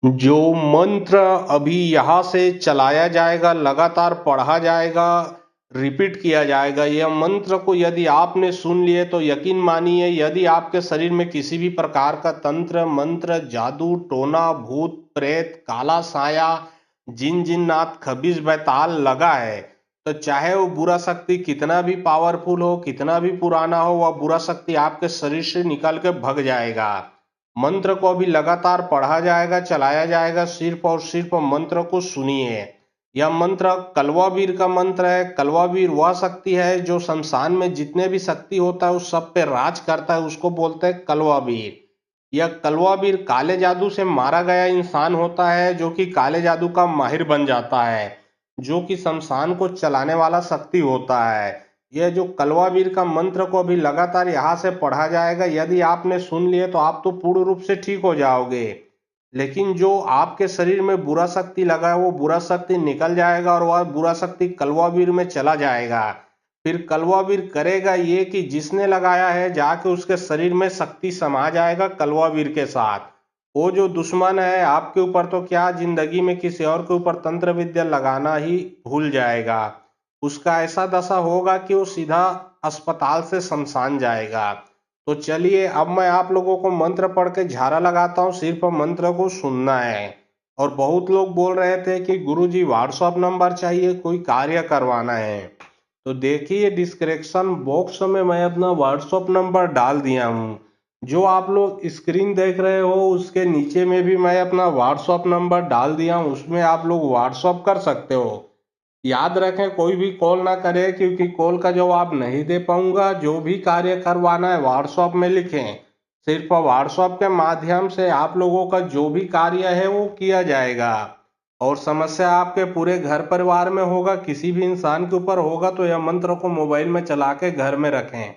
जो मंत्र अभी यहाँ से चलाया जाएगा, लगातार पढ़ा जाएगा, रिपीट किया जाएगा, यह मंत्र को यदि आपने सुन लिए तो यकीन मानिए, यदि आपके शरीर में किसी भी प्रकार का तंत्र मंत्र जादू टोना भूत प्रेत काला साया जिन जिन्नात खबीज बैताल लगा है, तो चाहे वो बुरा शक्ति कितना भी पावरफुल हो, कितना भी पुराना हो, वह बुरा शक्ति आपके शरीर से निकल के भग जाएगा। मंत्र को अभी लगातार पढ़ा जाएगा, चलाया जाएगा, सिर्फ और सिर्फ मंत्र को सुनिए। यह मंत्र कलवा वीर का मंत्र है। कलवा वीर वह शक्ति है जो शमशान में जितने भी शक्ति होता है उस सब पे राज करता है, उसको बोलते हैं कलवा वीर। यह कलवा वीर काले जादू से मारा गया इंसान होता है, जो कि काले जादू का माहिर बन जाता है, जो कि शमशान को चलाने वाला शक्ति होता है। यह जो कलवा वीर का मंत्र को अभी लगातार यहाँ से पढ़ा जाएगा, यदि आपने सुन लिए तो आप तो पूर्ण रूप से ठीक हो जाओगे, लेकिन जो आपके शरीर में बुरा शक्ति लगा है वो बुरा शक्ति निकल जाएगा और वह बुरा शक्ति कलवा वीर में चला जाएगा। फिर कलवा वीर करेगा ये कि जिसने लगाया है जाके उसके शरीर में शक्ति समा जाएगा कलवा वीर के साथ। वो जो दुश्मन है आपके ऊपर तो क्या, जिंदगी में किसी और के ऊपर तंत्र विद्या लगाना ही भूल जाएगा। उसका ऐसा दशा होगा कि वो सीधा अस्पताल से शमशान जाएगा। तो चलिए अब मैं आप लोगों को मंत्र पढ़ के झाड़ा लगाता हूँ, सिर्फ मंत्र को सुनना है। और बहुत लोग बोल रहे थे कि गुरुजी व्हाट्सएप नंबर चाहिए, कोई कार्य करवाना है, तो देखिए डिस्क्रिप्शन बॉक्स में मैं अपना व्हाट्सएप नंबर डाल दिया हूँ। जो आप लोग स्क्रीन देख रहे हो उसके नीचे में भी मैं अपना व्हाट्सएप नंबर डाल दिया हूँ, उसमें आप लोग व्हाट्सएप कर सकते हो। याद रखें कोई भी कॉल ना करे, क्योंकि कॉल का जवाब नहीं दे पाऊंगा। जो भी कार्य करवाना है व्हाट्सएप में लिखें, सिर्फ व्हाट्सएप के माध्यम से आप लोगों का जो भी कार्य है वो किया जाएगा। और समस्या आपके पूरे घर परिवार में होगा, किसी भी इंसान के ऊपर होगा, तो यह मंत्र को मोबाइल में चला के घर में रखें।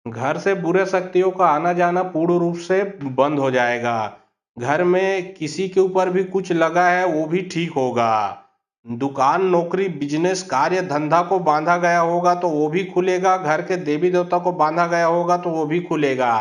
घर से बुरे शक्तियों का आना जाना पूर्ण रूप से बंद हो जाएगा। घर में किसी के ऊपर भी कुछ लगा है वो भी ठीक होगा। दुकान नौकरी बिजनेस कार्य धंधा को बांधा गया होगा तो वो भी खुलेगा। घर के देवी देवता को बांधा गया होगा तो वो भी खुलेगा।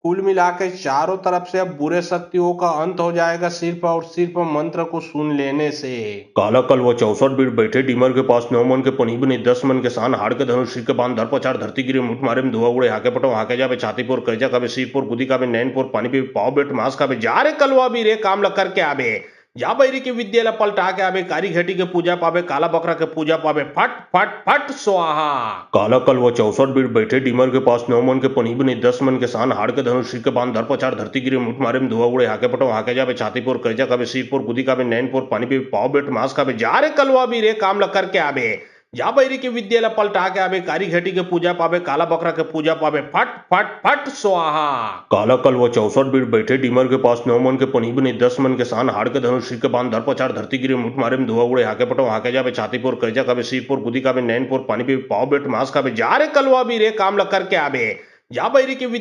कुल मिला के चारों तरफ से अब बुरे शक्तियों का अंत हो जाएगा, सिर्फ और सिर्फ मंत्र को सुन लेने से। काला कल वो 64 बीट बैठे डीमर के पास 9 मन के पनी बने 10 मन के सान हाड़ के धनुष सिर के बांध धर पचार धरती गिरे मुठ मारे में धुआ उड़े हाके पटो हाके जावे छातीपुर कजा काबे सीपुर गुदी काबे नैनपुर पानी पे पाव बेट मास काबे जा रे कलवा भी रे काम ल करके आबे। जा बैरी की विद्या ला पलटा के आबे कारी घेटी के पूजा पावे काला बकरा के पूजा पावे फट फट फट स्वाहा। काला कल वो 64 बीट बैठे डीमर के पास 9 मन के पनी बने 10 मन के सान हाड़ के धनुष सिर के बांध धर पचार धरती गिरे मुठ मारे में धुआ उड़े हाके पटो हाके जावे छातीपुर कजा काबे सीपुर गुदी काबे नैनपुर पानी पे पाव बेट मास काबे जा रे कलवा भी रे काम ल करके आबे। जा बैरी की विद्या ला पलटा के आबे कारी घेटी के पूजा पावे काला बकरा के पूजा पावे फट फट फट स्वाहा। काला कल वो 64 बीट बैठे डीमर के पास 9 मन के पनी बने 10 मन के सान हाड़ के धनुष सिर के बांध धर पचार धरती गिरे मुठ मारे में धुआ उड़े हाके पटो हाके जावे छातीपुर कजा काबे सीपुर गुदी काबे नैनपुर पानी पे पाव बेट मास काबे जा रे कलवा भी रे काम ल करके आबे।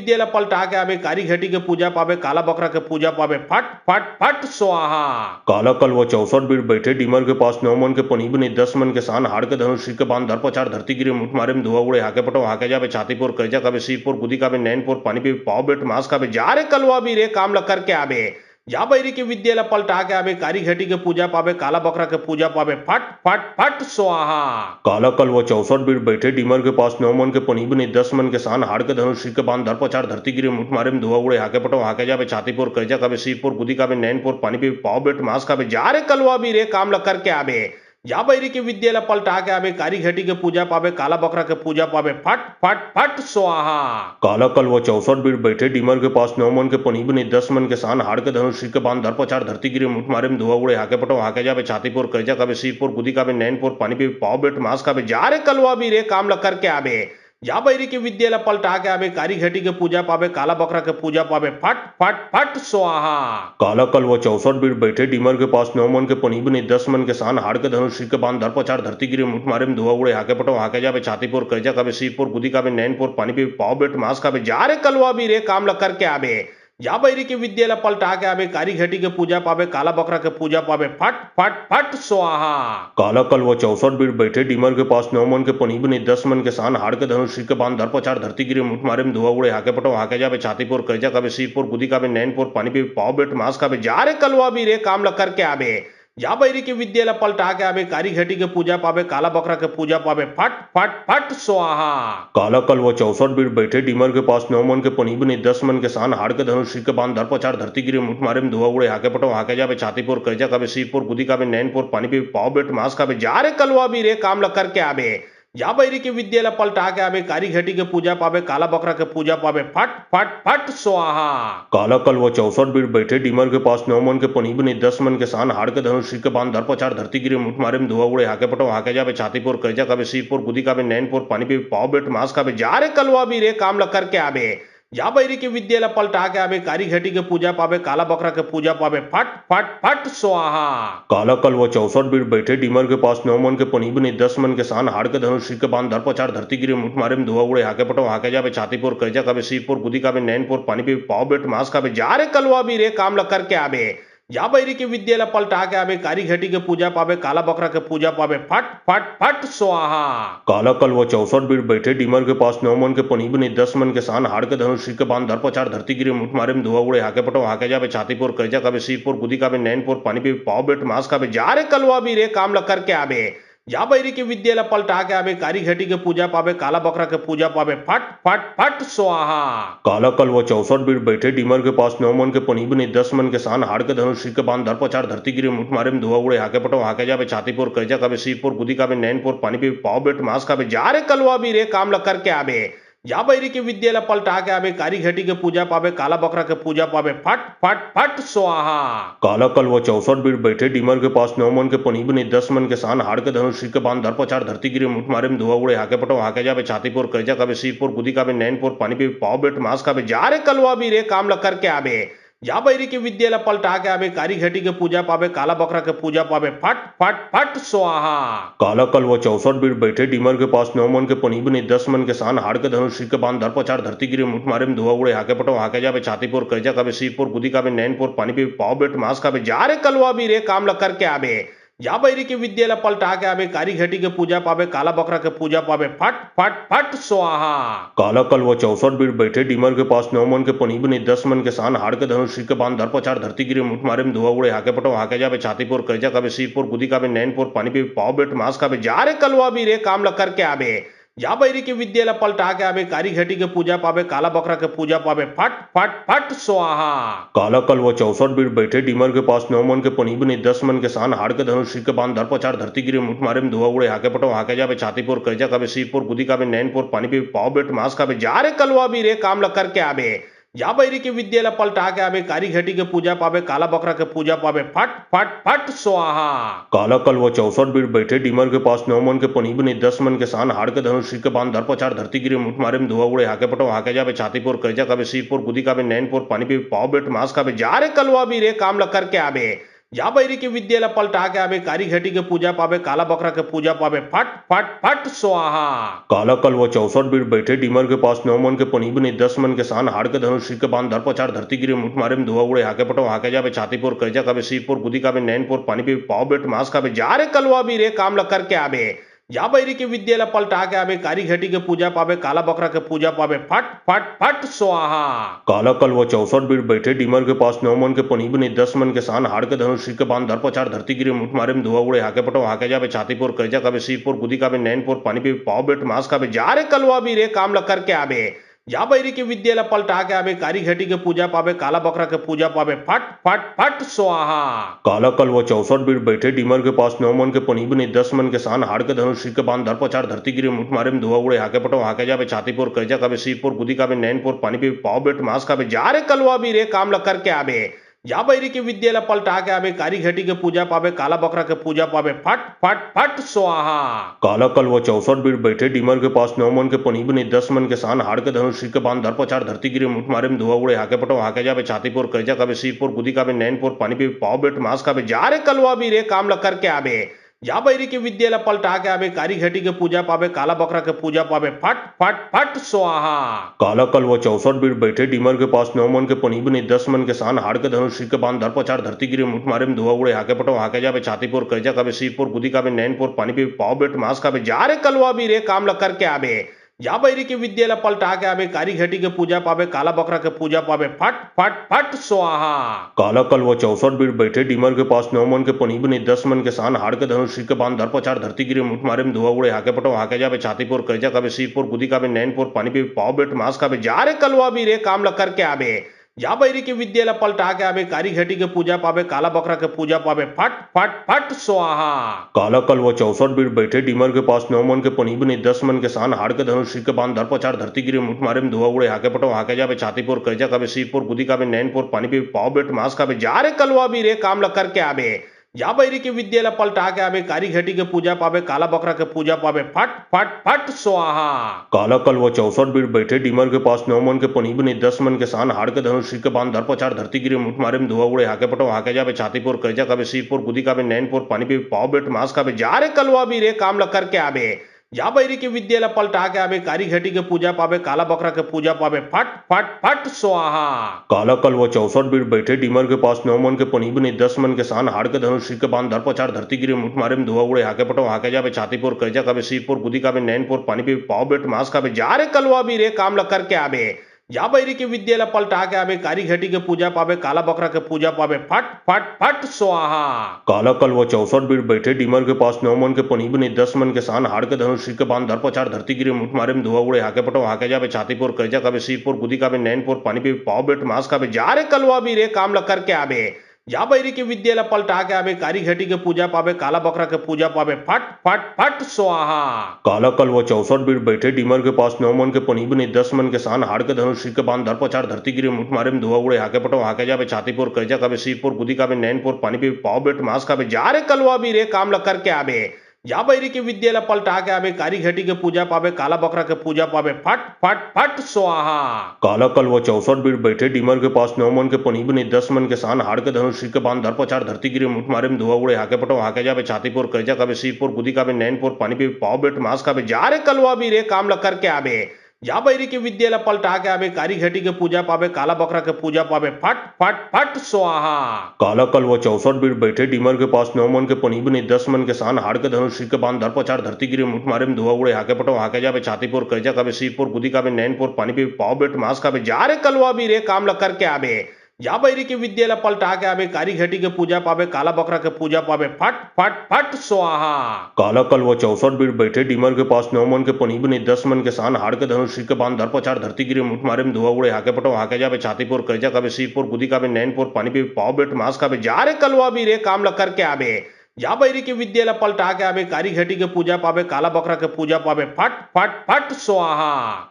जा बैरी की विद्या ला पलटा के आबे कारी घेटी के पूजा पावे काला बकरा के पूजा पावे फट फट फट स्वाहा। काला कल वो 64 बीट बैठे डीमर के पास 9 मन के पनी बने 10 मन के सान हाड़ के धनुष सिर के बांध धर पचार धरती गिरे मुठ मारे में धुआ उड़े हाके पटो हाके जावे छातीपुर कजा काबे सीपुर गुदी काबे नैनपुर पानी पे पाव बेट मास काबे जा रे कलवा भी रे काम ल करके आबे। जा बैरी की विद्या ला पलटा के आबे कारी घेटी के पूजा पावे काला बकरा के पूजा पावे फट फट फट स्वाहा। काला कल वो 64 बीट बैठे डीमर के पास 9 मन के पनी बने 10 मन के सान हाड़ के धनुष सिर के बांध धर पचार धरती गिरे मुठ मारे में धुआ उड़े हाके पटो हाके जावे छातीपुर कजा काबे सीपुर गुदी काबे नैनपुर पानी पे पाव बेट मास काबे जा रे कलवा भी रे काम ल करके आबे। जा बैरी की विद्या ला पलटा के आबे कारी घेटी के पूजा पावे काला बकरा के पूजा पावे फट फट फट स्वाहा। काला कल वो 64 बीट बैठे डीमर के पास 9 मन के पनी बने 10 मन के सान हाड़ के धनुष सिर के बांध धर पचार धरती गिरे मुठ मारे में धुआ उड़े हाके पटो हाके जावे छातीपुर कजा काबे सीपुर गुदी काबे नैनपुर पानी पे पाव बेट मास काबे जा रे कलवा भी रे काम ल करके आबे। जा बैरी की विद्या ला पलटा के आबे कारी घेटी के पूजा पावे काला बकरा के पूजा पावे फट फट फट स्वाहा। काला कल वो 64 बीट बैठे डीमर के पास 9 मन के पनी बने 10 मन के सान हाड़ के धनुष सिर के बांध धर पचार धरती गिरे मुठ मारे में धुआ उड़े हाके पटो हाके जावे छातीपुर कजा काबे सीपुर गुदी काबे नैनपुर पानी पे पाव बेट मास काबे जा रे कलवा भी रे काम ल करके आबे। जा बैरी के विद्यालय पलटा के आवे, कारी घटी के पूजा पावे, काला बकरा के पूजा पावे, फट फट फट स्वाहा। काला कल वो 64 बीट बैठे डीमर के पास 9 मन के पनी बनी 10 मन के सान हाड़ के धनुष सिर के बांध धर पचार धरती गिरे मुठ मारे में धुआ उड़े हाके पटो हाके जावे छातीपुर कैजा कावे सीपुर गुदी कावे नैनपुर पानी पे पाव बेट मास कावे जा रे कलवा भी रे काम ल करके आवे। जा बैरी के विद्यालय पलटा के आवे, कारी घटी के पूजा पावे, काला बकरा के पूजा पावे, फट फट फट स्वाहा। काला कल वो 64 बीट बैठे डीमर के पास 9 मन के पनी बनी 10 मन के सान हाड़ के धनुष सिर के बांध धर पचार धरती गिरे मुठ मारे में धुआ उड़े हाके पटो हाके जावे छातीपुर कैजा कावे सीपुर गुदी कावे नैनपुर पानी पे पाव बेट मास कावे जा रे कलवा भी रे काम ल करके आवे। जा बैरी के विद्यालय पलटा के आवे, कारी घटी के पूजा पावे, काला बकरा के पूजा पावे, फट फट फट स्वाहा। काला कल वो 64 बीट बैठे डीमर के पास 9 मन के पनी बनी 10 मन के सान हाड़ के धनुष सिर के बांध धर पचार धरती गिरे मुठ मारे में धुआ उड़े हाके पटो हाके जावे छातीपुर कैजा कावे सीपुर गुदी कावे नैनपुर पानी पे पाव बेट मास कावे जा रे कलवा भी रे काम ल करके आवे। जा बैरी के विद्यालय पलटा के आवे, कारी घटी के पूजा पावे, काला बकरा के पूजा पावे, फट फट फट स्वाहा। काला कल वो 64 बीट बैठे डीमर के पास 9 मन के पनी बनी 10 मन के सान हाड़ के धनुष सिर के बांध धर पचार धरती गिरे मुठ मारे में धुआ उड़े हाके पटो हाके जावे छातीपुर कैजा कावे सीपुर गुदी कावे नैनपुर पानी पे पाव बेट मास कावे जा रे कलवा भी रे काम ल करके आवे। जा बैरी के विद्यालय पलटा के आवे, कारी घटी के पूजा पावे, काला बकरा के पूजा पावे, फट फट फट स्वाहा। काला कल वो 64 बीट बैठे डीमर के पास 9 मन के पनी बनी 10 मन के सान हाड़ के धनुष सिर के बांध धर पचार धरती गिरे मुठ मारे में धुआ उड़े हाके पटो हाके जावे छातीपुर कैजा कावे सीपुर गुदी कावे नैनपुर पानी पे पाव बेट मास कावे जा रे कलवा भी रे काम ल करके आवे। जा बैरी के विद्यालय पलटा के आवे, कारी घटी के पूजा पावे, काला बकरा के पूजा पावे, फट फट फट स्वाहा। काला कल वो 64 बीट बैठे डीमर के पास 9 मन के पनी बनी 10 मन के सान हाड़ के धनुष सिर के बांध धर पचार धरती गिरे मुठ मारे में धुआ उड़े हाके पटो हाके जावे छातीपुर कैजा कावे सीपुर गुदी कावे नैनपुर पानी पे पाव बेट मास कावे जा रे कलवा भी रे काम ल करके आवे। जा बैरी के विद्यालय पलटा के आवे, कारी घटी के पूजा पावे, काला बकरा के पूजा पावे, फट फट फट स्वाहा। काला कल वो 64 बीट बैठे डीमर के पास 9 मन के पनी बनी 10 मन के सान हाड़ के धनुष सिर के बांध धर पचार धरती गिरे मुठ मारे में धुआ उड़े हाके पटो हाके जावे छातीपुर कैजा कावे सीपुर गुदी कावे नैनपुर पानी पे पाव बेट मास कावे जा रे कलवा भी रे काम ल करके आवे। जा बैरी के विद्यालय पलटा के आवे, कारी घटी के पूजा पावे, काला बकरा के पूजा पावे, फट फट फट स्वाहा। काला कल वो 64 बीट बैठे डीमर के पास 9 मन के पनी बनी 10 मन के सान हाड़ के धनुष सिर के बांध धर पचार धरती गिरे मुठ मारे में धुआ उड़े हाके पटो हाके जावे छातीपुर कैजा कावे सीपुर गुदी कावे नैनपुर पानी पे पाव बेट मास कावे जा रे कलवा भी रे काम ल करके आवे। जा बैरी के विद्यालय पलटा के आवे, कारी घटी के पूजा पावे, काला बकरा के पूजा पावे, फट फट फट स्वाहा। काला कल वो 64 बीट बैठे डीमर के पास 9 मन के पनी बनी 10 मन के सान हाड़ के धनुष सिर के बांध धर पचार धरती गिरे मुठ मारे में धुआ उड़े हाके पटो हाके जावे छातीपुर कैजा कावे सीपुर गुदी कावे नैनपुर पानी पे पाव बेट मास कावे जा रे कलवा भी रे काम ल करके आवे। जा बैरी के विद्यालय पलटा के आवे, कारी घटी के पूजा पावे, काला बकरा के पूजा पावे, फट फट फट स्वाहा। काला कल वो 64 बीट बैठे डीमर के पास 9 मन के पनी बनी 10 मन के सान हाड़ के धनुष सिर के बांध धर पचार धरती गिरे मुठ मारे में धुआ उड़े हाके पटो हाके जावे छातीपुर कैजा कावे सीपुर गुदी कावे नैनपुर पानी पे पाव बेट मास कावे जा रे कलवा भी रे काम ल करके आवे। जा बैरी के विद्यालय पलटा के आवे, कारी घटी के पूजा पावे, काला बकरा के पूजा पावे, फट फट फट स्वाहा। काला कल वो 64 बीट बैठे डीमर के पास 9 मन के पनी बनी 10 मन के सान हाड़ के धनुष सिर के बांध धर पचार धरती गिरे मुठ मारे में धुआ उड़े हाके पटो हाके जावे छातीपुर कैजा कावे सीपुर गुदी कावे नैनपुर पानी पे पाव बेट मास कावे जा रे कलवा भी रे काम ल करके आवे। जा बैरी के विद्यालय पलटा के आवे, कारी घटी के पूजा पावे, काला बकरा के पूजा पावे, फट फट फट स्वाहा। काला कल वो 64 बीट बैठे डीमर के पास 9 मन के पनी बनी 10 मन के सान हाड़ के धनुष सिर के बांध धर पचार धरती गिरे मुठ मारे में धुआ उड़े हाके पटो हाके जावे छातीपुर कैजा कावे सीपुर गुदी कावे नैनपुर पानी पे पाव बेट मास कावे जा रे कलवा भी रे काम ल करके आवे। जा बैरी के विद्यालय पलटा के आवे, कारी घटी के पूजा पावे, काला बकरा के पूजा पावे, फट फट फट स्वाहा। काला कल वो 64 बीट बैठे डीमर के पास 9 मन के पनी बनी 10 मन के सान हाड़ के धनुष सिर के बांध धर पचार धरती गिरे मुठ मारे में धुआ उड़े हाके पटो हाके जावे छातीपुर कैजा कावे सीपुर गुदी कावे नैनपुर पानी पे पाव बेट मास कावे जा रे कलवा भी रे काम ल करके आवे। जा बैरी के विद्यालय पलटा के आवे, कारी घटी के पूजा पावे, काला बकरा के पूजा पावे, फट फट फट स्वाहा। काला कल वो 64 बीट बैठे डीमर के पास 9 मन के पनी बनी 10 मन के सान हाड़ के धनुष सिर के बांध धर पचार धरती गिरे मुठ मारे में धुआ उड़े हाके पटो हाके जावे छातीपुर कैजा कावे सीपुर गुदी कावे नैनपुर पानी पे पाव बेट मास कावे जा रे कलवा भी रे काम ल करके आवे। जा बैरी के विद्यालय पलटा के आवे, कारी घटी के पूजा पावे, काला बकरा के पूजा पावे, फट फट फट स्वाहा। काला कल वो 64 बीट बैठे डीमर के पास 9 मन के पनी बनी 10 मन के सान हाड़ के धनुष सिर के बांध धर पचार धरती गिरे मुठ मारे में धुआ उड़े हाके पटो हाके जावे छातीपुर कैजा कावे सीपुर गुदी कावे नैनपुर पानी पे पाव बेट मास कावे जा रे कलवा भी रे काम ल करके आवे। जा बैरी के विद्यालय पलटा के आवे, कारी घटी के पूजा पावे, काला बकरा के पूजा पावे, फट फट फट स्वाहा। काला कल वो 64 बीट बैठे डीमर के पास 9 मन के पनी बनी 10 मन के सान हाड़ के धनुष के बांध धर पचार धरती गिरे मुठ मारे में धुआ उड़े हाके पटो हाके जावे छातीपुर करजा कावे सीपुर गुदी कावे नैनपुर पानी पे पाव बेट मास कावे जा रे कलवा भी रे काम लग करके आवे। जा बैरी के विद्यालय पलटा के आवे, कारी घटी के पूजा पावे, काला बकरा के पूजा पावे, फट फट फट स्वाहा। काला कल वो 64 बीट बैठे डीमर के पास 9 मन के पनी बनी 10 मन के सान हाड़ के धनुष के बांध धर पचार धरती गिरे मुठ मारे में धुआ उड़े हाके पटो हाके जावे छातीपुर करजा कावे सीपुर गुदी कावे नैनपुर पानी पे पाव बेट मास कावे जा रे कलवा भी रे काम लग करके आवे। जा बैरी के विद्यालय पलटा के आवे, कारी घटी के पूजा पावे, काला बकरा के पूजा पावे, फट फट फट स्वाहा। काला कल वो 64 बीट बैठे डीमर के पास 9 मन के पनी बनी 10 मन के सान हाड़ के धनुष के बांध धर पचार धरती गिरे मुठ मारे में धुआ उड़े हाके पटो हाके जावे छातीपुर करजा कावे सीपुर गुदी कावे नैनपुर पानी पे पाव बेट मास कावे जा रे कलवा भी रे काम लग करके आवे। जा बैरी के विद्यालय पलटा के आवे, कारी घटी के पूजा पावे, काला बकरा के पूजा पावे, फट फट फट स्वाहा। काला कल वो 64 बीट बैठे डीमर के पास 9 मन के पनी बनी 10 मन के सान हाड़ के धनुष के बांध धर पचार धरती गिरे मुठ मारे में धुआ उड़े हाके पटो हाके जावे छातीपुर करजा कावे सीपुर गुदी कावे नैनपुर पानी पे पाव बेट मास कावे जा रे कलवा भी रे काम लग करके आवे। जा बैरी के विद्यालय पलटा के आवे, कारी घटी के पूजा पावे, काला बकरा के पूजा पावे, फट फट फट स्वाहा। काला कल वो 64 बीट बैठे डीमर के पास 9 मन के पनी बनी 10 मन के सान हाड़ के धनुष के बांध धर पचार धरती गिरे मुठ मारे में धुआ उड़े हाके पटो हाके जावे छातीपुर करजा कावे सीपुर गुदी कावे नैनपुर पानी पे पाव बेट मास कावे जा रे कलवा भी रे काम लग करके आवे। जा बैरी के विद्यालय पलटा के आवे, कारी घटी के पूजा पावे, काला बकरा के पूजा पावे, फट फट फट स्वाहा। काला कल वो 64 बीट बैठे डीमर के पास 9 मन के पनी बनी 10 मन के सान हाड़ के धनुष के बांध धर पचार धरती गिरे मुठ मारे में धुआ उड़े हाके पटो हाके जावे छातीपुर करजा कावे सीपुर गुदी कावे नैनपुर पानी पे पाव बेट मास कावे जा रे कलवा भी रे काम लग करके आवे। जा बैरी के विद्यालय पलटा के आवे, कारी घटी के पूजा पावे, काला बकरा के पूजा पावे, फट फट फट स्वाहा। काला कल वो 64 बीट बैठे डीमर के पास 9 मन के पनी बनी 10 मन के सान हाड़ के धनुष के बांध धर पचार धरती गिरे मुठ मारे में धुआ उड़े हाके पटो हाके जावे छातीपुर करजा कावे सीपुर गुदी कावे नैनपुर पानी पे पाव बेट मास कावे जा रे कलवा भी रे काम लग करके आवे। जा बैरी के विद्यालय पलटा के आवे, कारी घटी के पूजा पावे, काला बकरा के पूजा पावे, फट फट फट स्वाहा। काला कल वो 64 बीट बैठे डीमर के पास 9 मन के पनी बनी 10 मन के सान हाड़ के धनुष के बांध धर पचार धरती गिरे मुठ मारे में धुआ उड़े हाके पटो हाके जावे छातीपुर करजा कावे सीपुर गुदी कावे नैनपुर पानी पे पाव बेट मास कावे जा रे कलवा भी रे काम लग करके आवे। जा बैरी के विद्यालय पलटा के आवे, कारी घटी के पूजा पावे, काला बकरा के पूजा पावे, फट फट फट स्वाहा। काला कल वो 64 बीट बैठे डीमर के पास 9 मन के पनी बनी 10 मन के सान हाड़ के धनुष के बांध धर पचार धरती गिरे मुठ मारे में धुआ उड़े हाके पटो हाके जावे छातीपुर करजा कावे सीपुर गुदी कावे नैनपुर पानी पे पाव बेट मास कावे जा रे कलवा भी रे काम लग करके आवे। जा बैरी के विद्यालय पलटा के आवे, कारी घटी के पूजा पावे, काला बकरा के पूजा पावे, फट फट फट स्वाहा। काला कल वो 64 बीट बैठे डीमर के पास 9 मन के पनी बनी 10 मन के सान हाड़ के धनुष के बांध धर पचार धरती गिरे मुठ मारे में धुआ उड़े हाके पटो हाके जावे छातीपुर करजा कावे सीपुर गुदी कावे नैनपुर पानी पे पाव बेट मास कावे जा रे कलवा भी रे काम लग करके आवे। जा बैरी के विद्यालय पलटा के आवे, कारी घटी के पूजा पावे, काला बकरा के पूजा पावे, फट फट फट स्वाहा।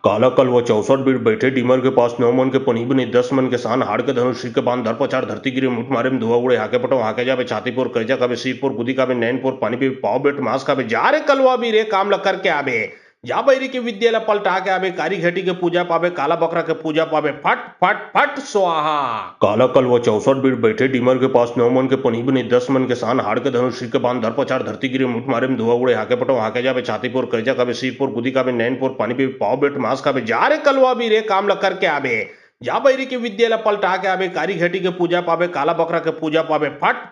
काला कल वो 64 बीट बैठे डीमर के पास 9 मन के पनी बनी 10 मन के सान हाड़ के धनुष के बांध धर पचार धरती गिरे मुठ मारे में धुआ उड़े हाके पटो हाके जावे छातीपुर करजा कावे सीपुर गुदी कावे नैनपुर पानी पे पाव बेट मास कावे जा रे कलवा भी रे काम लग करके आवे। जा बैरी के विद्यालय पलटा के आवे, कारी घटी के पूजा पावे, काला बकरा के पूजा पावे, फट फट फट स्वाहा। काला कल वो 64 बीट बैठे डीमर के पास 9 मन के पनी बनी 10 मन के सान हाड़ के धनुष के बांध धर पचार धरती गिरे मुठ मारे में धुआ उड़े हाके पटो हाके जावे छातीपुर करजा कावे सीपुर गुदी कावे नैनपुर पानी पे पाव बेट मास कावे जा रे कलवा भी रे काम लग करके आवे। जा बैरी के विद्यालय पलटा के आवे, कारी घटी के पूजा पावे, काला बकरा के पूजा पावे, फट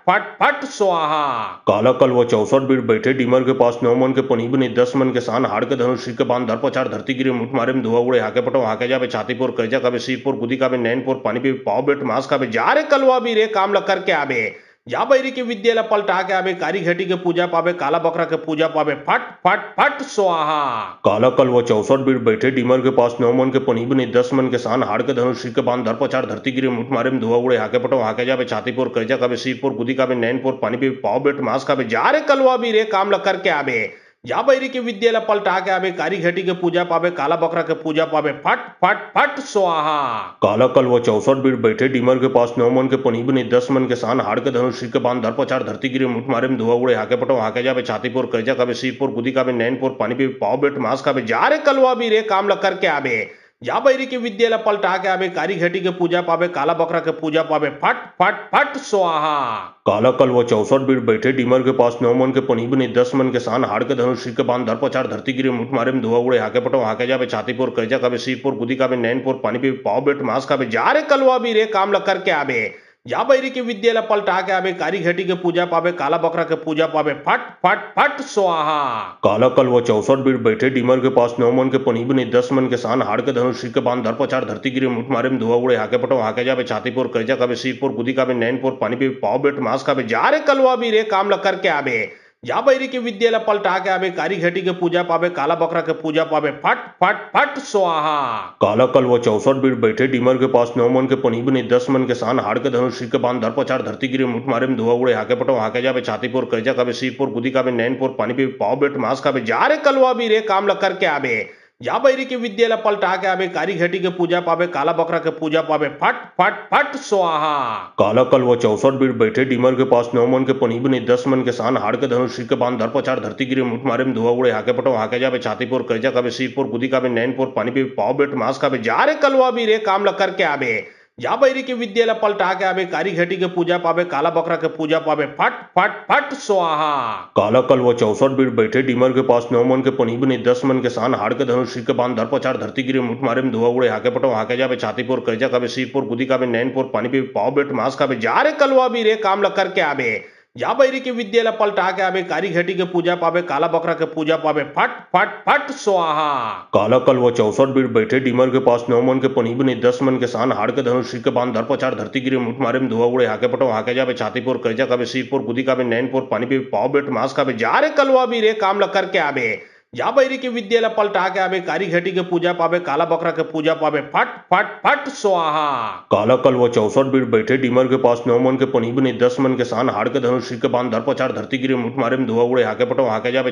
फट फट स्वाहा। काला कल वो 64 बीट बैठे डीमर के पास 9 मन के पनी बनी 10 मन के सान हाड़ के धनुष के बांध धर पचार धरती गिरे मुठ मारे में धुआ उड़े हाके पटो हाके जावे छातीपुर करजा कावे सीपुर गुदी कावे नैनपुर पानी पे पाव बेट मास कावे जा रे कलवा भी रे काम लग करके आवे। जा बैरी के विद्यालय पलटा के आवे, कारी घटी के पूजा पावे, काला बकरा के पूजा पावे, फट फट फट स्वाहा। काला कल वो 64 बीट बैठे डीमर के पास 9 मन के पनी बनी 10 मन के सान हाड़ के धनुष के बांध धर पचार धरती गिरे मुठ मारे में धुआ उड़े हाके पटो हाके जावे छातीपुर करजा कावे सीपुर गुदी कावे नैनपुर पानी पे पाव बेट मास कावे जा रे कलवा भी रे काम लग करके आवे। जा बैरी के विद्यालय पलटा के आवे, कारी घटी के पूजा पावे, काला बकरा के पूजा पावे, फट फट फट स्वाहा। काला कल वो 64 बीट बैठे डीमर के पास 9 मन के पनी बनी 10 मन के सान हाड़ के धनुष के बांध धर पचार धरती गिरे मुठ मारे में धुआ उड़े हाके पटो हाके जावे छातीपुर करजा कावे सीपुर गुदी कावे नैनपुर पानी पे पाव बेट मास कावे जा रे कलवा भी रे काम लग करके आवे। जा बैरी के विद्येला पलटा के आवे कारी घटी के पूजा पावे काला बकरा के पूजा पावे फट फट फट स्वाहा। काला कल वो 64 बीट बैठे डीमर के पास 9 मन के पनी बने 10 मन के सान हाड़ के धनुष के बांध धर पचार धरती गिरे मुठ मारे में धुआ उड़े हाके पटो हाके जावे छातीपुर कैजा कावे सीपुर गुदी कावे नैनपुर पानी पे पाव बेट मास कावे जा रे कलवा भी रे काम ल करके आवे जा बैरी के विद्येला पलटा के आवे कारी घटी के पूजा पावे काला बकरा के पूजा पावे फट फट फट स्वाहा। काला कल वो 64 बीट बैठे डीमर के पास 9 मन के पनी बने 10 मन के सान हाड़ के धनुष के बांध धर पचार धरती गिरे मुठ मारे में धुआ उड़े हाके पटो हाके जावे छातीपुर कैजा कावे सीपुर गुदी कावे नैनपुर पानी पे पाव बेट मास कावे जा रे कलवा भी रे काम ल करके आवे जा बैरी के विद्येला पलटा के आवे कारी घटी के पूजा पावे काला बकरा के पूजा पावे फट फट फट स्वाहा। काला कल वो 64 बीट बैठे डीमर के पास 9 मन के पनी बने 10 मन के सान हाड़ के धनुष के बांध धर पचार धरती गिरे मुठ मारे में धुआ उड़े हाके पटो हाके जावे छातीपुर कैजा कावे सीपुर गुदी कावे नैनपुर पानी पे पाव बेट मास कावे जा रे कलवा भी रे काम ल करके आवे जा बैरी के विद्येला पलटा के आवे कारी घटी के पूजा पावे काला बकरा के पूजा पावे फट फट फट स्वाहा। काला कल वो 64 बीट बैठे डीमर के पास 9 मन के पनी बने 10 मन के सान हाड़ के धनुष के बांध धर पचार धरती गिरे मुठ मारे में धुआ उड़े हाके पटो हाके जावे छातीपुर कैजा कावे सीपुर गुदी कावे नैनपुर पानी पे पाव बेट मास कावे जा रे कलवा भी रे काम ल करके आवे जा बैरी के विद्येला पलटा के आवे कारी घटी के पूजा पावे काला बकरा के पूजा पावे फट फट फट स्वाहा। काला कल वो 64 बीट बैठे डीमर के पास 9 मन के पनी बने 10 मन के सान हाड़ के धनुष के बांध धर पचार धरती गिरे मुठ मारे में धुआ उड़े हाके पटो हाके जावे छातीपुर कैजा कावे सीपुर गुदी कावे नैनपुर पानी पे पाव बेट मास कावे जा रे कलवा भी रे काम ल करके आवे जा बैरी के विद्येला पलटा के आवे कारी घटी के पूजा पावे काला बकरा के पूजा पावे फट फट फट स्वाहा। काला कल वो 64 बीट बैठे डीमर के पास 9 मन के पनी बने 10 मन के सान हाड़ के धनुष के बांध धर पचार धरती गिरे मुठ मारे में धुआ उड़े हाके पटो हाके जावे छातीपुर कैजा कावे सीपुर गुदी कावे नैनपुर पानी पे पाव बेट मास कावे जा रे कलवा भी रे काम ल करके आवे जा बैरी के विद्येला पलटा के आवे कारी घटी के पूजा पावे काला बकरा के पूजा पावे फट फट फट स्वाहा। काला कल वो 64 बीट बैठे डीमर के पास 9 मन के पनी बने 10 मन के सान हाड़ के धनुष के बांध धर पचार धरती गिरे मुठ मारे में धुआ उड़े हाके पटो हाके जावे छातीपुर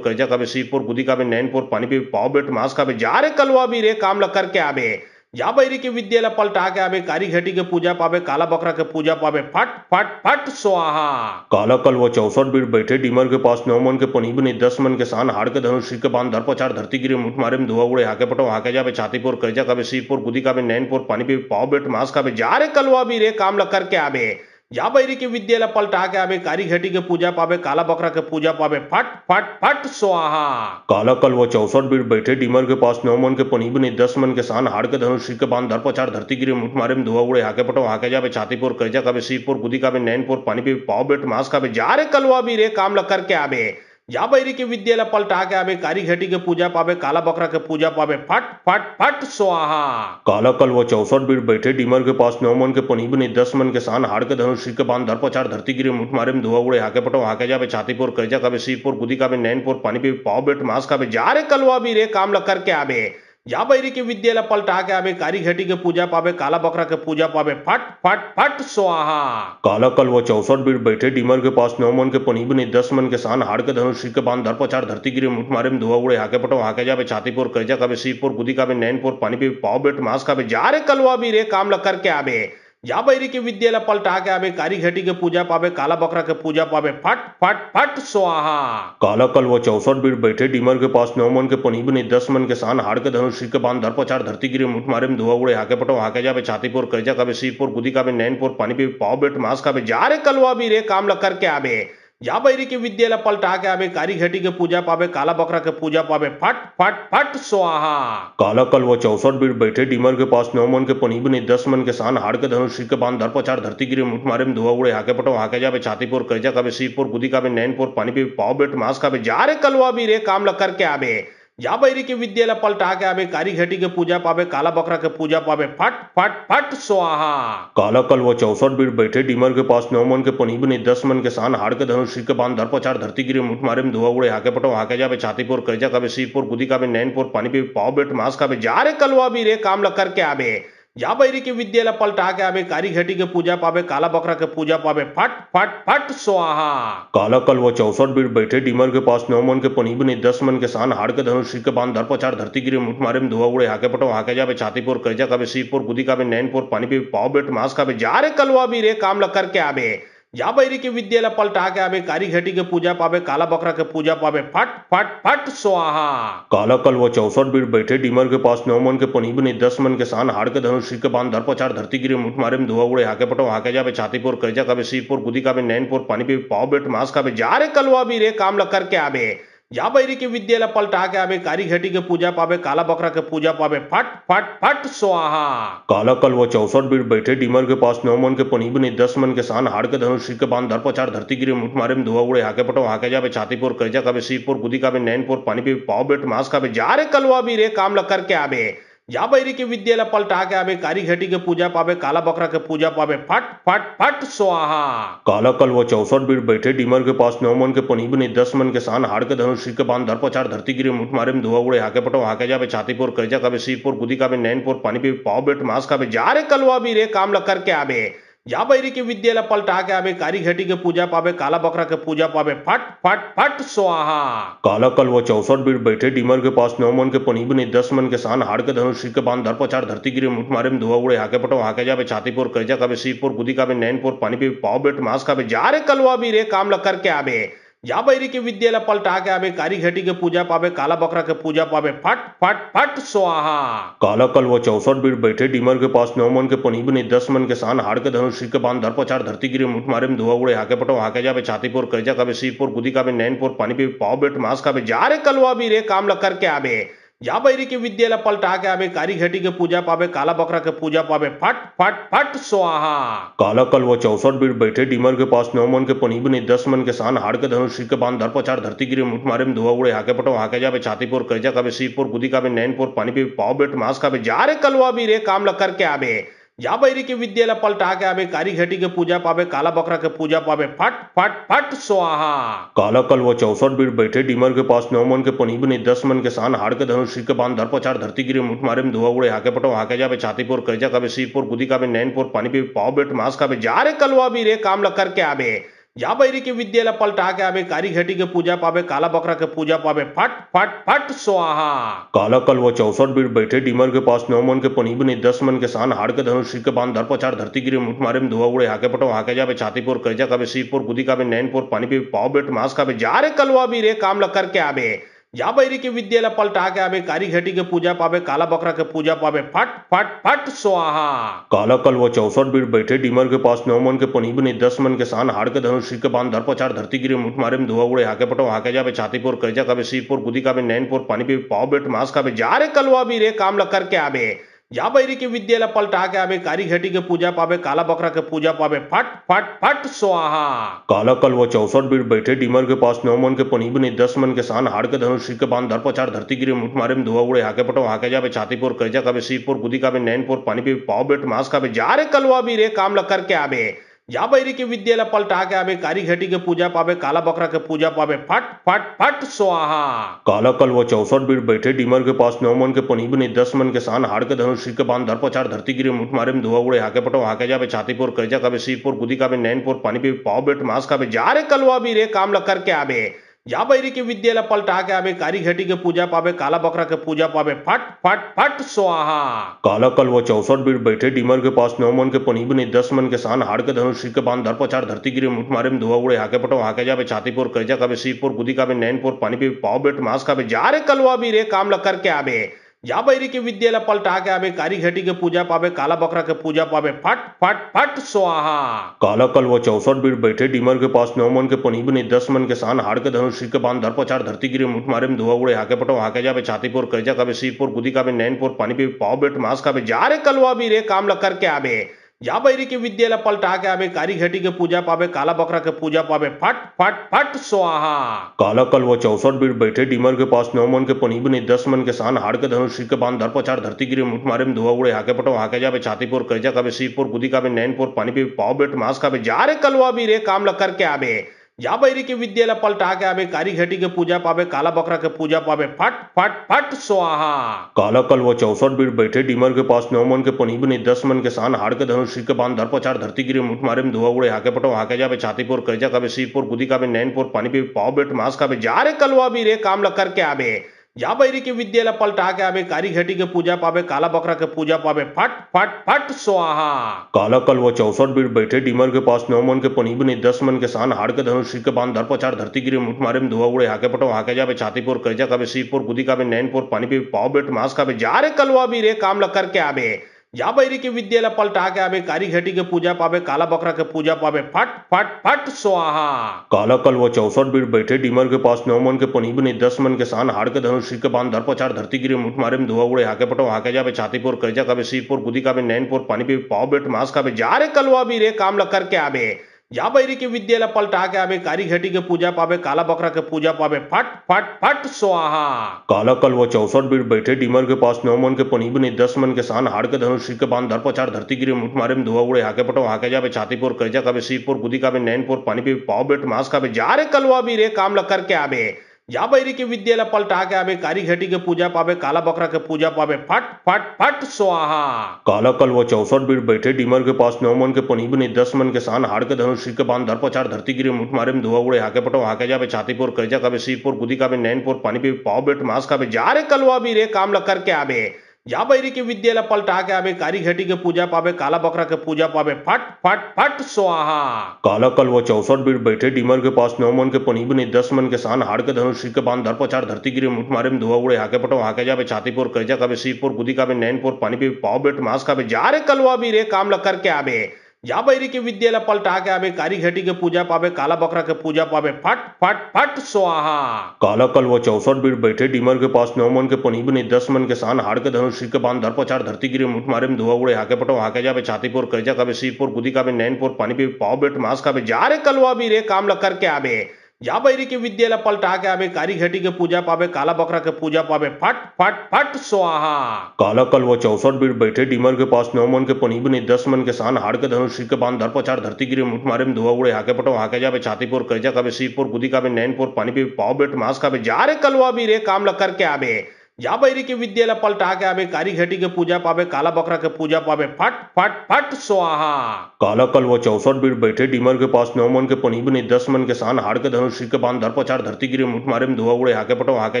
कैजा कावे सीपुर गुदी कावे नैनपुर पानी पे पाव बेट मास कावे जा रे कलवा भी रे काम ल करके आवे जा बैरी के विद्येला पलटा के आवे कारी घटी के पूजा पावे काला बकरा के पूजा पावे फट फट फट स्वाहा। काला कल वो 64 बीट बैठे डीमर के पास 9 मन के पनी बने 10 मन के सान हाड़ के धनुष के बांध धर पचार धरती गिरे मुठ मारे में धुआ उड़े हाके पटो हाके जावे छातीपुर कैजा कावे सीपुर गुदी कावे नैनपुर पानी पे पाव बेट मास कावे जा रे कलवा भी रे काम ल करके आवे जा बैरी के विद्येला पलटा के आवे कारी घटी के पूजा पावे काला बकरा के पूजा पावे फट फट फट स्वाहा। काला कल वो 64 बीट बैठे डीमर के पास 9 मन के पनी बने 10 मन के सान हाड़ के धनुष के बांध धर पचार धरती गिरे मुठ मारे में धुआ उड़े हाके पटो हाके जावे छातीपुर कैजा कावे सीपुर गुदी कावे नैनपुर पानी पे पाव बेट मास कावे जा रे कलवा भी रे काम ल करके आवे जा बैरी के विद्येला पलटा के आवे कारी घटी के पूजा पावे काला बकरा के पूजा पावे फट फट फट स्वाहा। काला कल वो 64 बीट बैठे डीमर के पास 9 मन के पनी बने 10 मन के सान हाड़ के धनुष के बांध धर पचार धरती गिरे मुठ मारे में धुआ उड़े हाके पटो हाके जावे छातीपुर कैजा कावे सीपुर गुदी कावे नैनपुर पानी पे पाव बेट मास कावे जा रे कलवा भी रे काम ल करके आवे जा बैरी के विद्येला पलटा के आवे कारी घटी के पूजा पावे काला बकरा के पूजा पावे फट फट फट स्वाहा। काला कल वो 64 बीट बैठे डीमर के पास 9 मन के पनी बने 10 मन के सान हाड़ के धनुष के बांध धर पचार धरती गिरे मुठ मारे में धुआ उड़े हाके पटो हाके जावे छातीपुर कैजा कावे सीपुर गुदी कावे नैनपुर पानी पे पाव बेट मास कावे जा रे कलवा भी रे काम ल करके आवे जा बैरी के विद्येला पलटा के आवे कारी घटी के पूजा पावे काला बकरा के पूजा पावे फट फट फट स्वाहा। काला कल वो 64 बीट बैठे डीमर के पास 9 मन के पनी बने 10 मन के सान हाड़ के धनुष के बांध धर पचार धरती गिरे मुठ मारे में धुआ उड़े हाके पटो हाके जावे छातीपुर कैजा कावे सीपुर गुदी कावे नैनपुर पानी पे पाव बेट मास कावे जा रे कलवा भी रे काम ल करके आवे जा बैरी के विद्येला पलटा के आवे कारी घटी के पूजा पावे काला बकरा के पूजा पावे फट फट फट स्वाहा। काला कल वो 64 बीट बैठे डीमर के पास 9 मन के पनी बने 10 मन के सान हाड़ के धनुष के बांध धर पचार धरती गिरे मुठ मारे में धुआ उड़े हाके पटो हाके जावे छातीपुर कैजा कावे सीपुर गुदी कावे नैनपुर पानी पे पाव बेट मास कावे जा रे कलवा भी रे काम ल करके आवे जा बैरी के विद्येला पलटा के आवे कारी घटी के पूजा पावे काला बकरा के पूजा पावे फट फट फट स्वाहा। काला कल वो 64 बीट बैठे डीमर के पास 9 मन के पनी बने 10 मन के सान हाड़ के धनुष के बांध धर पचार धरती गिरे मुठ मारे में धुआ उड़े हाके पटो हाके जावे छातीपुर कैजा कावे सीपुर गुदी कावे नैनपुर पानी पे पाव बेट मास कावे जा रे कलवा भी रे काम ल करके आवे जा बैरी के विद्येला पलटा के आवे कारी घटी के पूजा पावे काला बकरा के पूजा पावे फट फट फट स्वाहा। काला कल वो 64 बीट बैठे डीमर के पास 9 मन के पनी बने 10 मन के सान हाड़ के धनुष के बांध धर पचार धरती गिरे मुठ मारे में धुआ उड़े हाके पटो हाके जावे छातीपुर कैजा कावे सीपुर गुदी कावे नैनपुर पानी पे पाव बेट मास कावे जा रे कलवा भी रे काम ल करके आवे जा बैरी के विद्येला पलटा के आवे कारी घटी के पूजा पावे काला बकरा के पूजा पावे फट फट फट स्वाहा। काला कल वो 64 बीट बैठे डीमर के पास 9 मन के पनी बने 10 मन के सान हाड़ के धनुष के बांध धर पचार धरती गिरे मुठ मारे में धुआ उड़े हाके पटो हाके जावे छातीपुर करजा कावे सीपुर गुदी कावे नैनपुर पानी पे पाव बेट मास कावे जा रे कलवा भी रे काम ल करके आवे जा बैरी के विद्येला पलटा के आवे कारी घटी के पूजा पावे काला बकरा के पूजा पावे फट फट फट स्वाहा। काला कल वो 64 बीट बैठे डीमर के पास 9 मन के पनी बने 10 मन के सान हाड़ के धनुष के बांध धर पचार धरती गिरे मुठ मारे में धुआ उड़े हाके पटो हाके जावे छातीपुर करजा कावे सीपुर गुदी कावे नैनपुर पानी पे पाव बेट मास कावे जा रे कलवा भी रे काम ल करके आवे जा बैरी के विद्येला पलटा के आवे कारी घटी के पूजा पावे काला बकरा के पूजा पावे फट फट फट स्वाहा। काला कल वो 64 बीट बैठे डीमर के पास 9 मन के पनी बने 10 मन के सान हाड़ के धनुष के बांध धर पचार धरती गिरे मुठ मारे में धुआ उड़े हाके पटो हाके जावे छातीपुर करजा कावे सीपुर गुदी कावे नैनपुर पानी पे पाव बेट मास कावे जा रे कलवा भी रे काम ल करके आवे जा बैरी के विद्येला पलटा के आवे कारी घटी के पूजा पावे काला बकरा के पूजा पावे फट फट फट स्वाहा। काला कल वो 64 बीट बैठे डीमर के पास 9 मन के पनी बने 10 मन के सान हाड़ के धनुष के बांध धर पचार धरती गिरे मुठ मारे में धुआ उड़े हाके पटो हाके जावे छातीपुर करजा कावे सीपुर गुदी कावे नैनपुर पानी पे पाव बेट मास कावे जा रे कलवा भी रे काम ल करके आवे जा बैरी के विद्येला पलटा के आवे कारी घटी के पूजा पावे काला बकरा के पूजा पावे फट फट फट स्वाहा। काला कल वो 64 बीट बैठे डीमर के पास 9 मन के पनी बने 10 मन के सान हाड़ के धनुष के बांध धर पचार धरती गिरे मुठ मारे में धुआ उड़े हाके पटो हाके जावे छातीपुर करजा कावे सीपुर गुदी कावे नैनपुर पानी पे पाव बेट मास कावे जा रे कलवा भी रे काम ल करके आवे जा बैरी के विद्येला पलटा के आवे कारी घटी के पूजा पावे काला बकरा के पूजा पावे फट फट फट स्वाहा। काला कल वो 64 बीट बैठे डीमर के पास 9 मन के पनी बने 10 मन के सान हाड़ के धनुष के बांध धर पचार धरती गिरे मुठ मारे में धुआ उड़े हाके पटो हाके जावे छातीपुर करजा कावे सीपुर गुदी कावे नैनपुर पानी पे पाव बेट मास कावे जा रे कलवा भी रे काम ल करके आवे जा बैरी के विद्येला पलटा के आवे कारी घटी के पूजा पावे काला बकरा के पूजा पावे फट फट फट स्वाहा। काला कल वो 64 बीट बैठे डीमर के पास 9 मन के पनी बने 10 मन के सान हाड़ के धनुष के बांध धर पचार धरती गिरे मुठ मारे में धुआ उड़े हाके पटो हाके जावे छातीपुर करजा कावे सीपुर गुदी कावे नैनपुर पानी पे पाव बेट मास कावे जा रे कलवा भी रे काम ल करके आवे जा बैरी के विद्येला पलटा के आवे कारी घटी के पूजा पावे काला बकरा के पूजा पावे फट फट फट स्वाहा। काला कल वो 64 बीट बैठे डीमर के पास 9 मन के पनी बने 10 मन के सान हाड़ के धनुष के बांध धर पचार धरती गिरे मुठ मारे में धुआ उड़े हाके पटो हाके जावे छातीपुर करजा कावे सीपुर गुदी कावे नैनपुर पानी पे पाव बेट मास कावे जा रे कलवा भी रे काम ल करके आवे जा बैरी के विद्येला पलटा के आवे कारी घटी के पूजा पावे काला बकरा के पूजा पावे फट फट फट स्वाहा। काला कल वो 64 बीट बैठे डीमर के पास 9 मन के पनी बने 10 मन के सान हाड़ के धनुष के बांध धर पचार धरती गिरे मुठ मारे में धुआ उड़े हाके पटो हाके जावे छातीपुर करजा कावे सीपुर गुदी कावे नैनपुर पानी पे पाव बेट मास कावे जा रे कलवा भी रे काम ल करके आवे जा बैरी के विद्येला पलटा के आवे कारी घटी के पूजा पावे काला बकरा के पूजा पावे फट फट फट स्वाहा। काला कल वो 64 बीट बैठे डीमर के पास 9 मन के पनी बने 10 मन के सान हाड़ के धनुष के बांध धर पचार धरती गिरे मुठ मारे में धुआ उड़े हाके पटो हाके जावे छातीपुर करजा कावे सीपुर गुदी कावे नैनपुर पानी पे पाव बेट मास कावे जा रे कलवा भी रे काम ल करके आवे जा बैरी के विद्येला पलटा के आवे कारी घटी के पूजा पावे काला बकरा के पूजा पावे फट फट फट स्वाहा। काला कल वो 64 बीट बैठे डीमर के पास 9 मन के पनी बने 10 मन के सान हाड़ के धनुष के बांध धर पचार धरती गिरे मुठ मारे में धुआ उड़े हाके पटो हाके जावे छातीपुर करजा कावे सीपुर गुदी कावे नैनपुर पानी पे पाव बेट मास कावे जा रे कलवा भी रे काम ल करके आवे जा बैरी के विद्येला पलटा के आवे कारी घटी के पूजा पावे काला बकरा के पूजा पावे फट फट फट स्वाहा। काला कल वो 64 बीट बैठे डीमर के पास 9 मन के पनी बने 10 मन के सान हाड़ के धनुष के बांध धर पचार धरती गिरे मुठ मारे में धुआ उड़े हाके पटो हाके जावे छातीपुर करजा कावे सीपुर गुदी कावे नैनपुर पानी पे पाव बेट मास कावे जा रे कलवा भी रे काम ल करके आवे जा बैरी के विद्येला पलटा के आवे कारी घटी के पूजा पावे काला बकरा के पूजा पावे फट फट फट स्वाहा। काला कल वो 64 बीट बैठे डीमर के पास 9 मन के पनी बने 10 मन के सान हाड़ के धनुष के बांध धर पचार धरती गिरे मुठ मारे में धुआ उड़े हाके पटो हाके जावे छातीपुर करजा कावे सीपुर गुदी कावे नैनपुर पानी पे पाव बेट मास कावे जा रे कलवा भी रे काम ल करके आवे जा बैरी के विद्येला पलटा के आवे कारी घटी के पूजा पावे काला बकरा के पूजा पावे फट फट फट स्वाहा। काला कल वो 64 बीट बैठे डीमर के पास 9 मन के पनी बने 10 मन के सान हाड़ के धनुष के बांध धर पचार धरती गिरे मुठ मारे में धुआ उड़े हाके पटो हाके जावे छातीपुर करजा कावे सीपुर गुदी कावे नैनपुर पानी पे पाव बेट मास कावे जा रे कलवा भी रे काम ल करके आवे जा बैरी के विद्येला पलटा के आवे कारी घटी के पूजा पावे काला बकरा के पूजा पावे फट फट फट स्वाहा। काला कल वो 64 बीट बैठे डीमर के पास 9 मन के पनी बने 10 मन के सान हाड़ के धनुष के बांध धर पचार धरती गिरे मुठ मारे में धुआ उड़े हाके पटो हाके जावे छातीपुर करजा कावे सीपुर गुदी कावे नैनपुर पानी पे पाव बेट मास कावे जा रे कलवा भी रे काम ल करके आवे जा बैरी के विद्यालय पलटा के आवे, कारी घटी के पूजा पावे, काला बकरा के पूजा पावे, फट फट फट स्वाहा। काला कल वो 64 बीट बैठे डीमर के पास 9 मन के पनी बने 10 मन के सान हाड़ के धनुष के बांध दर पचार धरती गिरे मुठ मारे में धुआ उड़े हाके पटो हाके जावे छातीपुर करजा कावे सीपुर गुदी कावे नैनपुर पानी पे पाव बेट मास कावे जा रे कलवा भी रे काम ल करके आवे। जा बैरी के विद्यालय पलटा के आवे, कारी घटी के पूजा पावे, काला बकरा के पूजा पावे, फट फट फट स्वाहा। काला कल वो 64 बीट बैठे डीमर के पास 9 मन के पनी बने 10 मन के सान हाड़ के धनुष के बांध दर पचार धरती गिरे मुठ मारे में धुआ उड़े हाके पटो हाके जावे छातीपुर करजा कावे सीपुर गुदी कावे नैनपुर पानी पे पाव बेट मास कावे जा रे कलवा भी रे काम ल करके आवे। जा बैरी के विद्यालय पलटा के आवे, कारी घटी के पूजा पावे, काला बकरा के पूजा पावे, फट फट फट स्वाहा। काला कल वो 64 बीट बैठे डीमर के पास 9 मन के पनी बने 10 मन के सान हाड़ के धनुष के बांध दर पचार धरती गिरे मुठ मारे में धुआ उड़े हाके पटो हाके जावे छातीपुर करजा कावे सीपुर गुदी कावे नैनपुर पानी पे पाव बेट मास कावे जा रे कलवा भी रे काम ल करके आवे। जा बैरी के विद्यालय पलटा के आवे, कारी घटी के पूजा पावे, काला बकरा के पूजा पावे, फट फट फट स्वाहा। काला कल वो 64 बीट बैठे डीमर के पास 9 मन के पनी बने 10 मन के सान हाड़ के धनुष के बांध दर पचार धरती गिरे मुठ मारे में धुआ उड़े हाके पटो हाके जावे छातीपुर करजा कावे सीपुर गुदी कावे नैनपुर पानी पे पाव बेट मास कावे जा रे कलवा भी रे काम ल करके आवे। जा बैरी के विद्यालय पलटा के आवे, कारी घटी के पूजा पावे, काला बकरा के पूजा पावे, फट फट फट स्वाहा। काला कल वो 64 बीट बैठे डीमर के पास 9 मन के पनी बने 10 मन के सान हाड़ के धनुष के बांध दर पचार धरती गिरे मुठ मारे में धुआ उड़े हाके पटो हाके जावे छातीपुर करजा कावे सीपुर गुदी कावे नैनपुर पानी पे पाव बेट मास कावे जा रे कलवा भी रे काम ल करके आवे। जा बैरी के विद्यालय पलटा के आवे, कारी घटी के पूजा पावे, काला बकरा के पूजा पावे, फट फट फट स्वाहा। काला कल वो 64 बीट बैठे डीमर के पास 9 मन के पनी बने 10 मन के सान हाड़ के धनुष के बांध दर पचार धरती गिरे मुठ मारे में धुआ उड़े हाके पटो हाके जावे छातीपुर करजा कावे सीपुर गुदी कावे नैनपुर पानी पे पाव बेट मास कावे जा रे कलवा भी रे काम ल करके आवे। जा बैरी के विद्यालय पलटा के आवे, कारी घटी के पूजा पावे, काला बकरा के पूजा पावे, फट फट फट स्वाहा। काला कल वो 64 बीट बैठे डीमर के पास 9 मन के पनी बने 10 मन के सान हाड़ के धनुष के बांध दर पचार धरती गिरे मुठ मारे में धुआ उड़े हाके पटो हाके जावे छातीपुर करजा कावे सीपुर गुदी कावे नैनपुर पानी पे पाव बेट मास कावे जा रे कलवा भी रे काम ल करके आवे। जा बैरी के विद्यालय पलटा के आवे, कारी घटी के पूजा पावे, काला बकरा के पूजा पावे, फट फट फट स्वाहा। काला कल वो 64 बीट बैठे डीमर के पास 9 मन के पनी बने 10 मन के सान हाड़ के धनुष के बांध दर पचार धरती गिरे मुठ मारे में धुआ उड़े हाके पटो हाके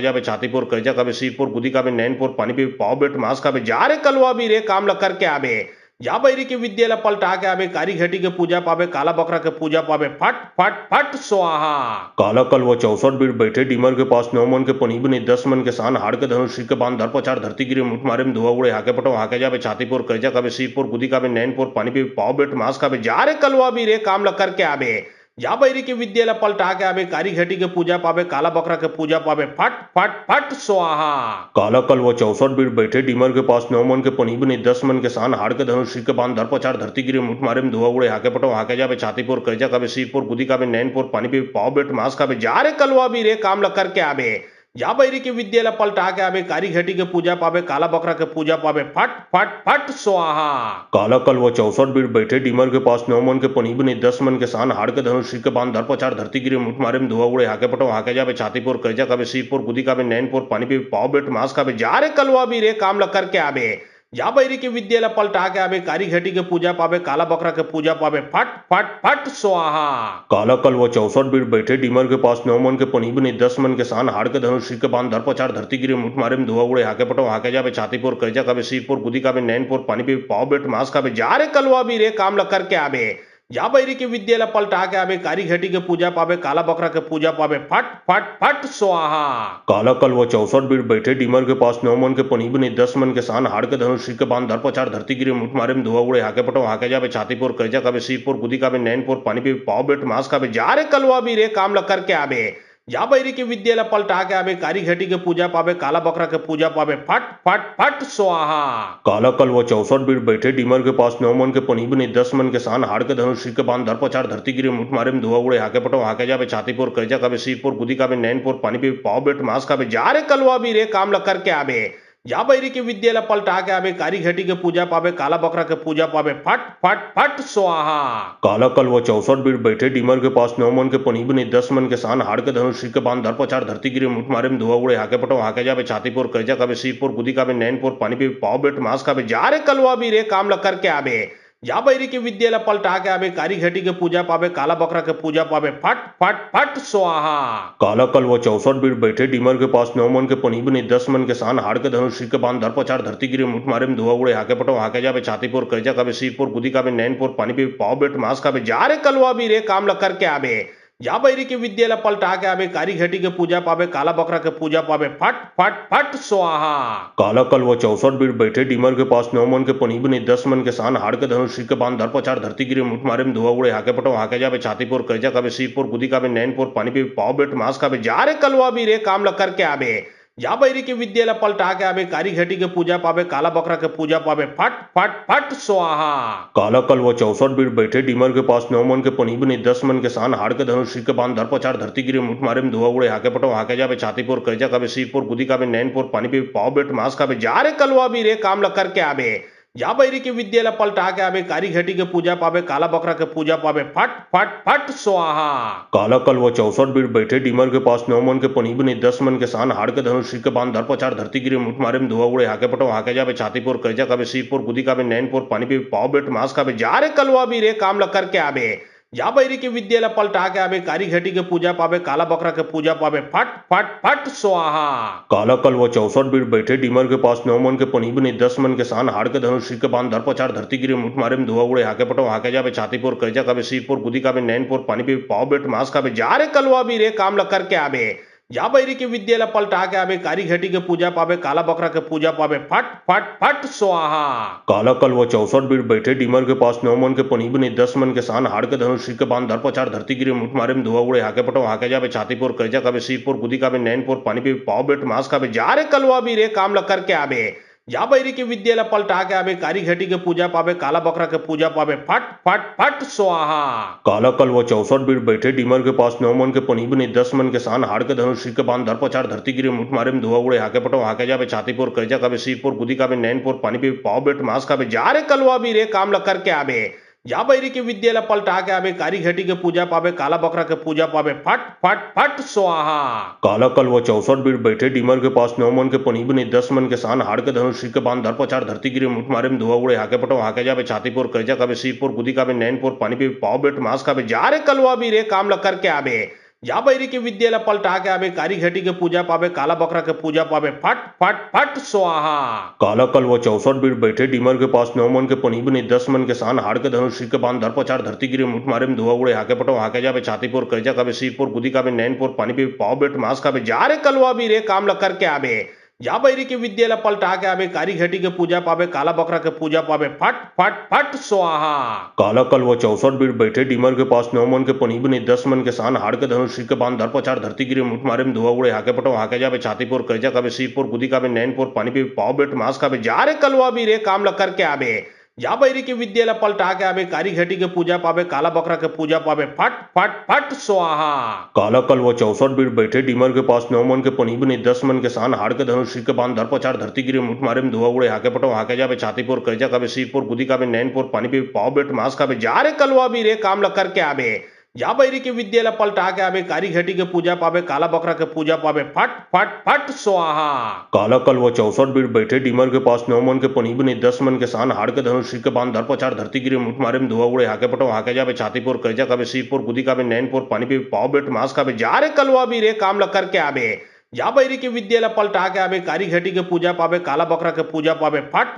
जावे छातीपुर करजा कावे सीपुर गुदी कावे नैनपुर पानी पे पाव बेट मास कावे जा रे कलवा भी रे काम ल करके आवे। जा बैरी के विद्यालय पलटा के आवे, कारी घटी के पूजा पावे, काला बकरा के पूजा पावे, फट फट फट स्वाहा। काला कल वो 64 बीट बैठे डीमर के पास 9 मन के पनी बने 10 मन के सान हाड़ के धनुष के बांध दर पचार धरती गिरे मुठ मारे में धुआ उड़े हाके पटो हाके जावे छातीपुर करजा कावे सीपुर गुदी कावे नैनपुर पानी पे पाव बेट मास कावे जा रे कलवा भी रे काम ल करके आवे। जा बैरी के विद्यालय पलटा के आवे, कारी घटी के पूजा पावे, काला बकरा के पूजा पावे, फट फट फट स्वाहा। काला कल वो 64 बीट बैठे डीमर के पास 9 मन के पनी बने 10 मन के सान हाड़ के धनुष के बांध दर पचार धरती गिरे मुठ मारे में धुआ उड़े हाके पटो हाके जावे छातीपुर करजा कावे सीपुर गुदी कावे नैनपुर पानी पे पाव बेट मास कावे जा रे कलवा भी रे काम ल करके आवे। जा बैरी के विद्यालय पलटा के आवे, कारी घटी के पूजा पावे, काला बकरा के पूजा पावे, फट फट फट स्वाहा। काला कल वो 64 बीट बैठे डीमर के पास 9 मन के पनी बने 10 मन के सान हाड़ के धनुष के बांध दर पचार धरती गिरे मुठ मारे में धुआ उड़े हाके पटो हाके जावे छातीपुर करजा कावे सीपुर गुदी कावे नैनपुर पानी पे पाव बेट मास कावे जा रे कलवा भी रे काम ल करके आवे। जा बैरी के विद्यालय पलटा के आवे, कारी घटी के पूजा पावे, काला बकरा के पूजा पावे, फट फट फट स्वाहा। काला कल वो 64 बीट बैठे डीमर के पास 9 मन के पनी बने 10 मन के सान हाड़ के धनुष के बांध दर पचार धरती गिरे मुठ मारे में धुआ उड़े हाके पटो हाके जावे छातीपुर करजा कावे सीपुर गुदी कावे नैनपुर पानी पे पाव बेट मास कावे जा रे कलवा भी रे काम ल करके आवे। जा बैरी के विद्यालय पलटा के आवे, कारी घटी के पूजा पावे, काला बकरा के पूजा पावे, फट फट फट स्वाहा। काला कल वो 64 बीट बैठे डीमर के पास 9 मन के पनी बने 10 मन के सान हाड़ के धनुष के बांध दर पचार धरती गिरे मुठ मारे में धुआ उड़े हाके पटो हाके जावे छातीपुर करजा कावे सीपुर गुदी कावे नैनपुर पानी पे पाव बेट मास कावे जा रे कलवा भी रे काम ल करके आवे। जा बैरी के विद्यालय पलटा के आवे, कारी घटी के पूजा पावे, काला बकरा के पूजा पावे, फट फट फट स्वाहा। काला कल वो 64 बीट बैठे डीमर के पास 9 मन के पनी बने 10 मन के सान हाड़ के धनुष के बांध दर पचार धरती गिरे मुठ मारे में धुआ उड़े हाके पटो हाके जावे छातीपुर करजा कावे सीपुर गुदी कावे नैनपुर पानी पे पाव बेट मास कावे जा रे कलवा भी रे काम ल करके आवे। जा बैरी के विद्यालय पलटा के आवे, कारी घटी के पूजा पावे, काला बकरा के पूजा पावे, फट फट फट स्वाहा। काला कल वो 64 बीट बैठे डीमर के पास 9 मन के पनी बने 10 मन के सान हाड़ के धनुष के बांध दर पचार धरती गिरे मुठ मारे में धुआ उड़े हाके पटो हाके जावे छातीपुर करजा कावे सीपुर गुदी कावे नैनपुर पानी पे पाव बेट मास कावे जा रे कलवा भी रे काम ल करके आवे। जा बैरी के विद्येला पलटा के आवे कारी घटी के पूजा पावे काला बकरा के पूजा पावे फट फट फट स्वाहा। काला कल वो 64 बीट बैठे डीमर के पास 9 मन के पनी बनी 10 मन के सान हाड़ के धनुष के बांध धर पचार धरती गिरे मुठ मारे में धुआ उड़े हाके पटो हाके जावे छातीपुर करजा कावे सीपुर गुदी कावे नैनपुर पानी पे पाव बेट मास कावे जा रे कलवा भी रे काम ल करके आवे जा बैरी के विद्येला पलटा के आवे कारी घटी के पूजा पावे काला बकरा के पूजा पावे फट फट फट स्वाहा। काला कल वो 64 बीट बैठे डीमर के पास 9 मन के पनी बनी 10 मन के सान हाड़ के धनुष के बांध धर पचार धरती गिरे मुठ मारे में धुआ उड़े हाके पटो हाके जावे छातीपुर करजा कावे सीपुर गुदी कावे नैनपुर पानी पे पाव बेट मास कावे जा रे कलवा भी रे काम ल करके आवे जा बैरी के विद्येला पलटा के आवे कारी घटी के पूजा पावे काला बकरा के पूजा पावे फट फट फट स्वाहा। काला कल वो 64 बीट बैठे डीमर के पास 9 मन के पनी बनी 10 मन के सान हाड़ के धनुष के बांध धर पचार धरती गिरे मुठ मारे में धुआ उड़े हाके पटो हाके जावे छातीपुर करजा कावे सीपुर गुदी कावे नैनपुर पानी पे पाव बेट मास कावे जा रे कलवा भी रे काम ल करके आवे जा बैरी के विद्येला पलटा के आवे कारी घटी के पूजा पावे काला बकरा के पूजा पावे फट फट फट स्वाहा। काला कल वो 64 बीट बैठे डीमर के पास 9 मन के पनी बनी 10 मन के सान हाड़ के धनुष के बांध धर पचार धरती गिरे मुठ मारे में धुआ उड़े हाके पटो हाके जावे छातीपुर करजा कावे सीपुर गुदी कावे नैनपुर पानी पे पाव बेट मास कावे जा रे कलवा भी रे काम ल करके आवे जा बैरी के विद्येला पलटा के आवे कारी घटी के पूजा पावे काला बकरा के पूजा पावे फट फट फट स्वाहा। काला कल वो 64 बीट बैठे डीमर के पास 9 मन के पनी बनी 10 मन के सान हाड़ के धनुष के बांध धर पचार धरती गिरे मुठ मारे में धुआ उड़े हाके पटो हाके जावे छातीपुर करजा कावे सीपुर गुदी कावे नैनपुर पानी पे पाव बेट मास कावे जा रे कलवा भी रे काम ल करके आवे जा बैरी के विद्येला पलटा के आवे कारी घटी के पूजा पावे काला बकरा के पूजा पावे फट फट फट स्वाहा। काला कल वो 64 बीट बैठे डीमर के पास 9 मन के पनी बनी 10 मन के सान हाड़ के धनुष के बांध धर पचार धरती गिरे मुठ मारे में धुआ उड़े हाके पटो हाके जावे छातीपुर करजा कावे सीपुर गुदी कावे नैनपुर पानी पे पाव बेट मास कावे जा रे कलवा भी रे काम ल करके आवे जा बैरी के विद्येला पलटा के आवे कारी घटी के पूजा पावे काला बकरा के पूजा पावे फट फट फट स्वाहा। काला कल वो 64 बीट बैठे डीमर के पास 9 मन के पनी बनी 10 मन के सान हाड़ के धनुष के बांध धर पचार धरती गिरे मुठ मारे में धुआ उड़े हाके पटो हाके जावे छातीपुर करजा कावे सीपुर गुदी कावे नैनपुर पानी पे पाव बेट मास कावे जा रे कलवा भी रे काम ल करके आवे जा बैरी के विद्येला पलटा के आवे कारी घटी के पूजा पावे काला बकरा के पूजा पावे फट फट फट स्वाहा। काला कल वो 64 बीट बैठे डीमर के पास 9 मन के पनी बनी 10 मन के सान हाड़ के धनुष के बांध धर पचार धरती गिरे मुठ मारे में धुआ उड़े हाके पटो हाके जावे छातीपुर करजा कावे सीपुर गुदी कावे नैनपुर पानी पे पाव बेट मास कावे जा रे कलवा भी रे काम ल करके आवे जा बैरी के विद्येला पलटा के आवे कारी घटी के पूजा पावे काला बकरा के पूजा पावे फट फट फट स्वाहा। काला कल वो 64 बीट बैठे डीमर के पास 9 मन के पनी बनी 10 मन के सान हाड़ के धनुष के बांध धर पचार धरती गिरे मुठ मारे में धुआ उड़े हाके पटो हाके जावे छातीपुर करजा कावे सीपुर गुदी कावे नैनपुर पानी पे पाव बेट मास कावे जा रे कलवा भी रे काम ल करके आवे जा बैरी के विद्येला पलटा के आवे कारी घटी के पूजा पावे काला बकरा के पूजा पावे फट फट फट स्वाहा। काला कल वो 64 बीट बैठे डीमर के पास 9 मन के पनी बनी 10 मन के सान हाड़ के धनुष के बांध धर पचार धरती गिरे मुठ मारे में धुआ उड़े हाके पटो हाके जावे छातीपुर करजा कावे सीपुर गुदी कावे नैनपुर पानी पे पाव बेट मास कावे जा रे कलवा भी रे काम ल करके आवे जा बैरी के विद्येला पलटा के आवे कारी घटी के पूजा पावे काला बकरा के पूजा पावे फट फट फट स्वाहा। काला कल वो 64 बीट बैठे डीमर के पास 9 मन के पनी बनी 10 मन के सान हाड़ के धनुष के बांध धर पचार धरती गिरे मुठ मारे में धुआ उड़े हाके पटो हाके जावे छातीपुर करजा कावे सीपुर गुदी कावे नैनपुर पानी पे पाव बेट मास कावे जा रे कलवा भी रे काम ल करके आवे जा बैरी के विद्येला पलटा के आवे कारी घटी के पूजा पावे काला बकरा के पूजा पावे फट फट फट स्वाहा। काला कल वो 64 बीट बैठे डीमर के पास 9 मन के पनी बनी 10 मन के सान हाड़ के धनुष के बांध धर पचार धरती गिरे मुठ मारे में धुआ उड़े हाके पटो हाके जावे छातीपुर करजा कावे सीपुर गुदी कावे नैनपुर पानी पे पाव बेट मास कावे जा रे कलवा भी रे काम ल करके आवे जा बैरी के विद्येला पलटा के आवे कारी घटी के पूजा पावे काला बकरा के पूजा पावे फट